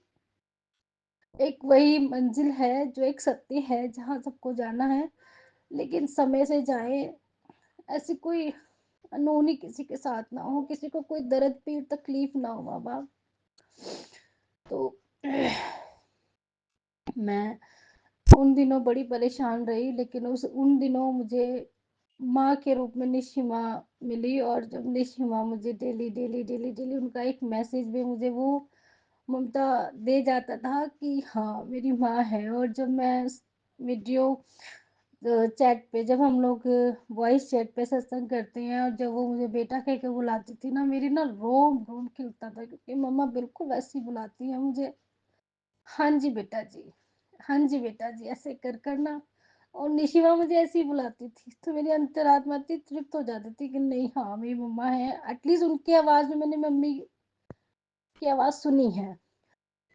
एक वही मंजिल है जो एक सत्य है जहाँ सबको जाना है, लेकिन समय से जाए, ऐसी कोई अनहोनी किसी के साथ ना हो, किसी को कोई दर्द पीड़ तकलीफ ना हो बाबा। तो मैं उन दिनों बड़ी परेशान रही, लेकिन उस उन दिनों मुझे माँ के रूप में निशि माँ मिली, और जब निशि माँ मुझे डेली उनका एक मैसेज भी मुझे वो ममता दे जाता था कि हाँ मेरी माँ है। और जब मैं वीडियो चैट पे, जब हम लोग वॉइस चैट पे सत्संग करते हैं, और जब वो मुझे बेटा कह के बुलाती थी ना, मेरी ना रोम रोम खिलता था, क्योंकि मम्मा बिल्कुल वैसी बुलाती है मुझे, हाँ जी बेटा जी, हाँ जी बेटा जी, ऐसे कर कर ना। और निशिमा मुझे ऐसे ही बुलाती थी, तो मेरी अंतरात्मा इतनी तृप्त हो जाती थी कि नहीं, हाँ मेरी मम्मा है, एटलीस्ट उनकी आवाज़ में मैंने मम्मी की आवाज़ सुनी है।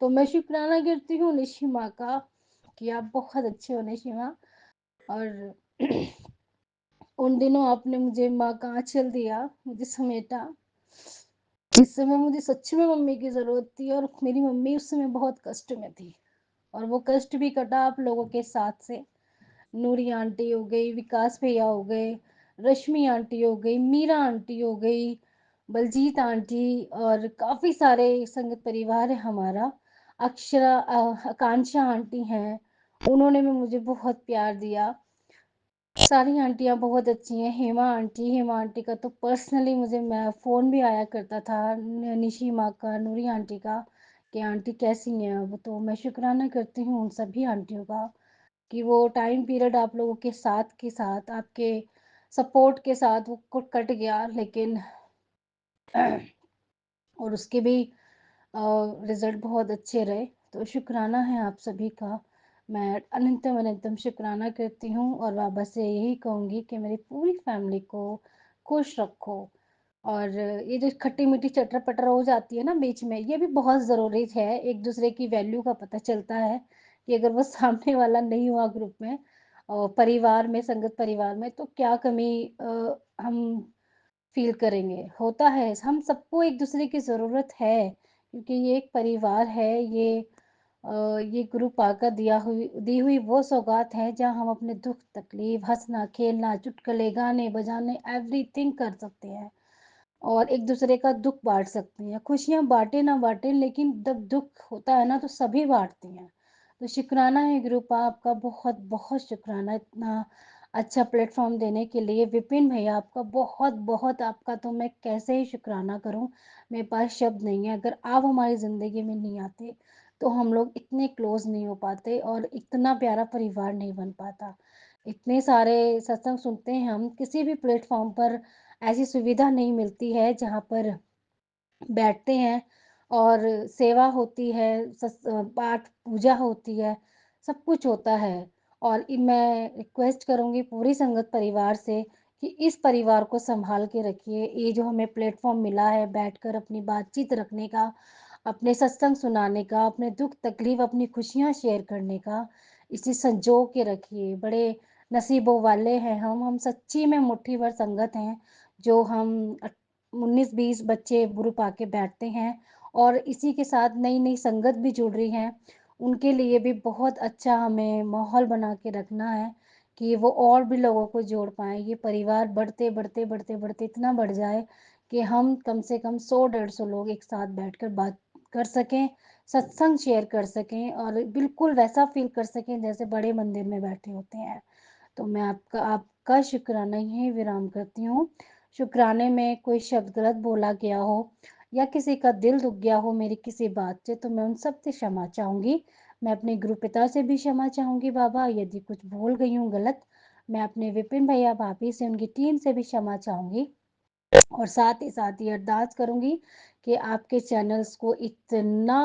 तो मैं शुक्राना करती हूँ निशिमा का कि आप बहुत अच्छे हो निशिमा। और उन दिनों आपने मुझे माँ का आंचल दिया, मुझे समेटा, जिस समय मुझे सच में मम्मी की ज़रूरत थी, और मेरी मम्मी उस समय बहुत कष्ट में थी, और वो कष्ट भी कटा आप लोगों के साथ से। नूरी आंटी हो गई, विकास भैया हो गए, रश्मि आंटी हो गई, मीरा आंटी हो गई, बलजीत आंटी, और काफ़ी सारे संगत परिवार है हमारा। अक्षरा आकांक्षा आंटी हैं, उन्होंने भी मुझे बहुत प्यार दिया। सारी आंटियाँ बहुत अच्छी हैं। हेमा आंटी का तो पर्सनली मुझे मैं फ़ोन भी आया करता था, निशी माँ का, नूरी आंटी का, कि आंटी कैसी हैं अब। तो मैं शुक्राना करती हूँ उन सभी आंटियों का कि वो टाइम पीरियड आप लोगों के साथ आपके सपोर्ट के साथ वो कट गया, लेकिन और उसके भी रिज़ल्ट बहुत अच्छे रहे। तो शुक्राना है आप सभी का। मैं अनंतम अनंतम शुक्राना करती हूँ, और बाबा से यही कहूँगी कि मेरी पूरी फैमिली को खुश रखो। और ये जो खट्टी-मीठी चटर-पटर हो जाती है ना बीच में, ये भी बहुत ज़रूरी है। एक-दूसरे की वैल्यू का पता चलता है कि अगर वो सामने वाला नहीं हुआ ग्रुप में और परिवार में, संगत परिवार में, तो क्या कमी हम फ़ील करेंगे। होता है, हम सबको एक-दूसरे की ज़रूरत है, क्योंकि ये एक परिवार है, ये गुरु पाक का दी हुई वो सौगात है जहाँ हम अपने दुःख तकलीफ़, हँसना, खेलना, चुटकुले, गाने बजाने एवरीथिंग कर सकते हैं, और एक-दूसरे का दुःख बाँट सकते हैं। खुशियाँ बाँटे ना बाँटे, लेकिन जब दुःख होता है ना तो सभी बाँटते हैं। तो शुक्राना है गुरुपा, आपका बहुत-बहुत शुक्राना इतना अच्छा प्लेटफ़ॉर्म देने के लिए। विपिन भैया आपका बहुत-बहुत, आपका तो मैं कैसे ही शुक्राना करूँ, मेरे पास शब्द नहीं है। अगर आप हमारी ज़िंदगी में नहीं आते, तो हम लोग इतने क्लोज़ नहीं हो पाते, और इतना प्यारा परिवार नहीं बन पाता। इतने सारे सत्संग सुनते हैं हम, किसी भी प्लेटफ़ॉर्म पर ऐसी सुविधा नहीं मिलती है जहाँ पर बैठते हैं और सेवा होती है, पाठ पूजा होती है, सब कुछ होता है। और मैं रिक्वेस्ट करूँगी पूरी संगत परिवार से कि इस परिवार को सँभाल के रखिए। ये जो हमें प्लेटफ़ॉर्म मिला है बैठकर अपनी बातचीत रखने का, अपने सत्संग सुनाने का, अपने दुःख-तकलीफ़, अपनी खुशियाँ शेयर करने का, इसे संजो के रखिए। बड़े नसीबों वाले हैं हम सच्ची में मुट्ठी भर संगत हैं, जो हम 19-20 बच्चे ग्रुप आके बैठते हैं और इसी के साथ नई-नई संगत भी जुड़ रही हैं। उनके लिए भी बहुत अच्छा हमें माहौल बना के रखना है कि वो और भी लोगों को जोड़ पाएँ। ये परिवार बढ़ते इतना बढ़ जाए कि हम कम से कम 100 डेढ़ 100 लोग एक साथ बैठकर बात कर सकें, सत्संग शेयर कर सकें और बिल्कुल वैसा फ़ील कर सकें जैसे बड़े मंदिर में बैठे होते हैं। तो मैं आपका शुक्राना यहीं विराम करती हूँ। शुक्राने में कोई शब्द गलत बोला गया हो या किसी का दिल दुख गया हो मेरी किसी बात से तो मैं उन सब से क्षमा चाहूँगी। मैं अपने गुरु पिता से भी क्षमा चाहूँगी बाबा यदि कुछ भूल गई हूँ गलत। मैं अपने विपिन भैया भाभी से उनकी टीम से भी क्षमा चाहूँगी। और साथ ही अरदास करूँगी कि आपके चैनल्स को इतना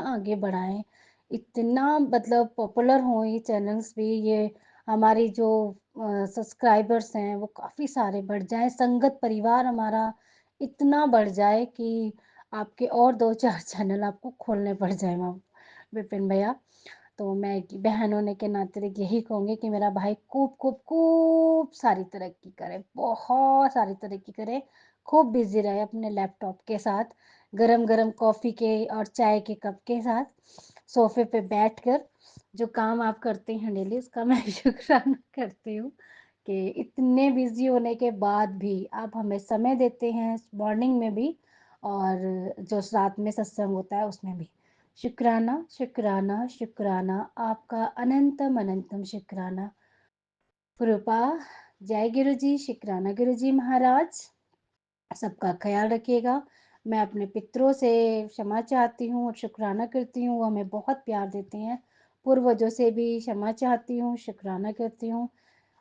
आगे बढ़ाएँ, इतना मतलब पॉपुलर हों ये चैनल्स भी, ये हमारी जो सब्सक्राइबर्स हैं वो काफ़ी सारे बढ़ जाएँ, संगत परिवार हमारा इतना बढ़ जाए कि आपके और 2-4 चैनल आपको खोलने पड़ जाएँ विपिन भैया। तो मैं एक बहन होने के नाते यही कहूँगी कि मेरा भाई खूब सारी तरक्की करे, बहुत सारी तरक्की करे, खूब बिज़ी रहे अपने लैपटॉप के साथ, गरम-गरम कॉफ़ी के और चाय के कप के साथ, सोफ़े पे बैठकर जो काम आप करते हैं डेली उसका मैं शुक्राना करती हूँ कि इतने बिज़ी होने के बाद भी आप हमें समय देते हैं मॉर्निंग में भी और जो रात में सत्संग होता है उसमें भी। शुक्राना, शुक्राना, शुक्राना, आपका अनंतम अनंतम शुक्राना। कृपा, जय गुरु जी, शुक्राना गुरु जी महाराज, सबका ख़्याल रखिएगा। मैं अपने पितरों से क्षमा चाहती हूँ और शुक्राना करती हूँ, वो हमें बहुत प्यार देते हैं। पूर्वजों से भी क्षमा चाहती हूँ, शुक्राना करती हूँ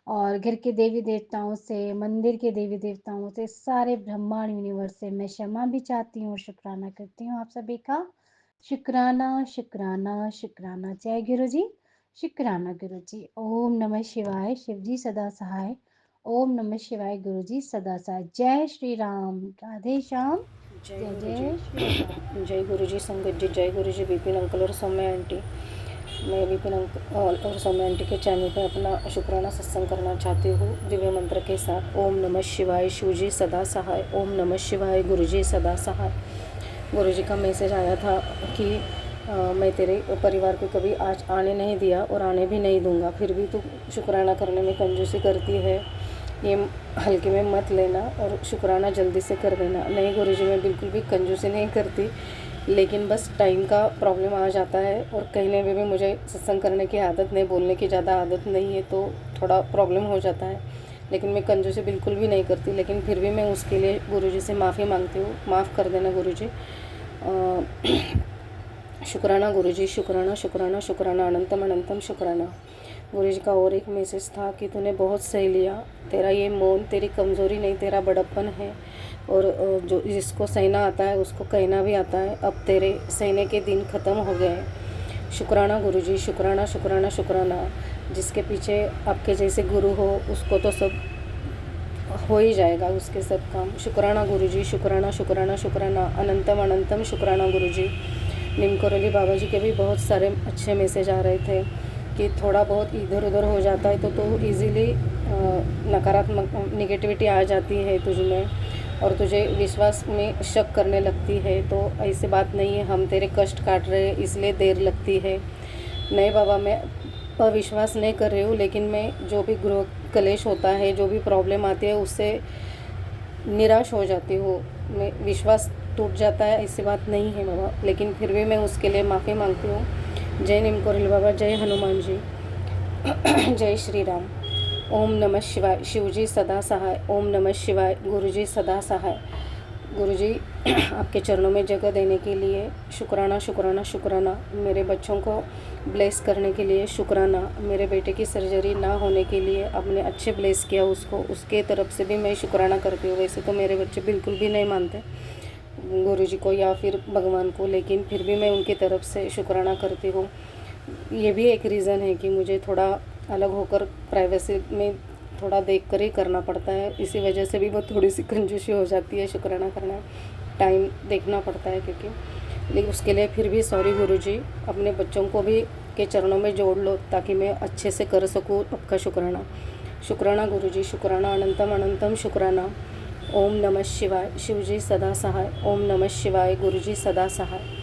और घर के देवी-देवताओं से, मंदिर के देवी-देवताओं से, सारे ब्रह्मांड यूनिवर्स से मैं क्षमा भी चाहती हूँ और शुक्राना करती हूँ आप सभी का। शुक्राना, शुक्राना, शुक्राना। जय गुरु जी, शुक्राना गुरु जी। ओम नमः शिवाय, शिव जी सदा सहाय। ओम नमः शिवाय, गुरु जी सदा सहाय। जय श्री राम, राधे श्याम,
जय
जय
गुरु
जय श्री राम।
जी, जय गुरु जी संगत जी, जय गुरु जी विपिन अंकल और सौम्या आंटी। मैं विपिन अंकल और सौम्या आंटी के चैनल पे अपना शुक्राना सत्संग करना चाहती हूँ दिव्य मंत्र के साथ। ओम नमः शिवाय, शिव जी सदा सहाय। ओम नमः शिवाय, गुरु जी सदा सहाय। गुरु जी का मैसेज आया था कि मैं तेरे परिवार को कभी आज आने नहीं दिया और आने भी नहीं दूंगा, फिर भी तू शुक्राना करने में कंजूसी करती है, ये हल्के में मत लेना और शुक्राना जल्दी से कर देना। नहीं गुरुजी, मैं बिल्कुल भी कंजूसी नहीं करती, लेकिन बस टाइम का प्रॉब्लम आ जाता है और कहने में भी मुझे सत्संग करने की आदत नहीं, बोलने की ज़्यादा आदत नहीं है, तो थोड़ा प्रॉब्लम हो जाता है। लेकिन मैं कंजूसी बिल्कुल भी नहीं करती, लेकिन फिर भी मैं उसके लिए गुरुजी से माफ़ी मांगती हूँ। माफ़ कर देना गुरुजी। शुक्राना गुरुजी, शुक्राना शुक्राना शुक्राना, अनंतम अनंतम शुक्राना। गुरुजी का और एक मैसेज था कि तूने बहुत सह लिया, तेरा ये मौन तेरी कमज़ोरी नहीं, तेरा बड़प्पन है और जो जिसको सहना आता है उसको कहना भी आता है। अब तेरे सहने के दिन ख़त्म हो गए। शुक्राना गुरुजी, शुक्राना शुक्राना शुक्राना। जिसके पीछे आपके जैसे गुरु हो उसको तो सब हो ही जाएगा, उसके सब काम। शुक्राना गुरुजी, शुक्राना शुक्राना शुक्राना, अनंतम अनंतम शुक्राना गुरुजी। नीम करौली बाबा जी के भी बहुत सारे अच्छे मैसेज आ रहे थे कि थोड़ा बहुत इधर उधर हो जाता है तो इजीली नकारात्मक नेगेटिविटी आ जाती है तुझ में और तुझे विश्वास में शक करने लगती है। तो ऐसी बात नहीं है, हम तेरे कष्ट काट रहे हैं इसलिए देर लगती है। नहीं बाबा, मैं अविश्वास नहीं कर रही हूँ, लेकिन मैं जो भी गृह कलेश होता है, जो भी प्रॉब्लम आती है, उससे निराश हो जाती हूँ, मैं विश्वास टूट जाता है, ऐसी बात नहीं है बाबा, लेकिन फिर भी मैं उसके लिए माफ़ी मांगती हूँ। जय नीम करौली बाबा, जय हनुमान जी, जय श्री राम। ओम नमः शिवाय, शिवजी सदा सहाय। ओम नमः शिवाय, गुरुजी सदा सहाय। गुरुजी आपके चरणों में जगह देने के लिए शुक्राना शुक्राना शुक्राना। मेरे बच्चों को ब्लेस करने के लिए शुक्राना। मेरे बेटे की सर्जरी ना होने के लिए आपने अच्छे ब्लेस किया उसको, उसके तरफ से भी मैं शुक्राना करती हूँ। वैसे तो मेरे बच्चे बिल्कुल भी नहीं मानते गुरुजी को या फिर भगवान को, लेकिन फिर भी मैं उनकी तरफ से शुक्राना करती हूँ। ये भी एक रीज़न है कि मुझे थोड़ा अलग होकर प्राइवेसी में
थोड़ा देख कर ही करना पड़ता है, इसी वजह से भी वो थोड़ी सी कंजूसी हो जाती है। शुक्राना करना टाइम देखना पड़ता है क्योंकि, लेकिन उसके लिए फिर भी सॉरी गुरुजी, अपने बच्चों को भी के चरणों में जोड़ लो ताकि मैं अच्छे से कर सकूँ आपका शुक्राना। शुक्राना गुरुजी, शुक्राना, अनंतम अनंतम शुक्राना। ओम नमः शिवाय। शिवजी सदा सहाय। ओम नमः शिवाय। गुरुजी सदा सहाय।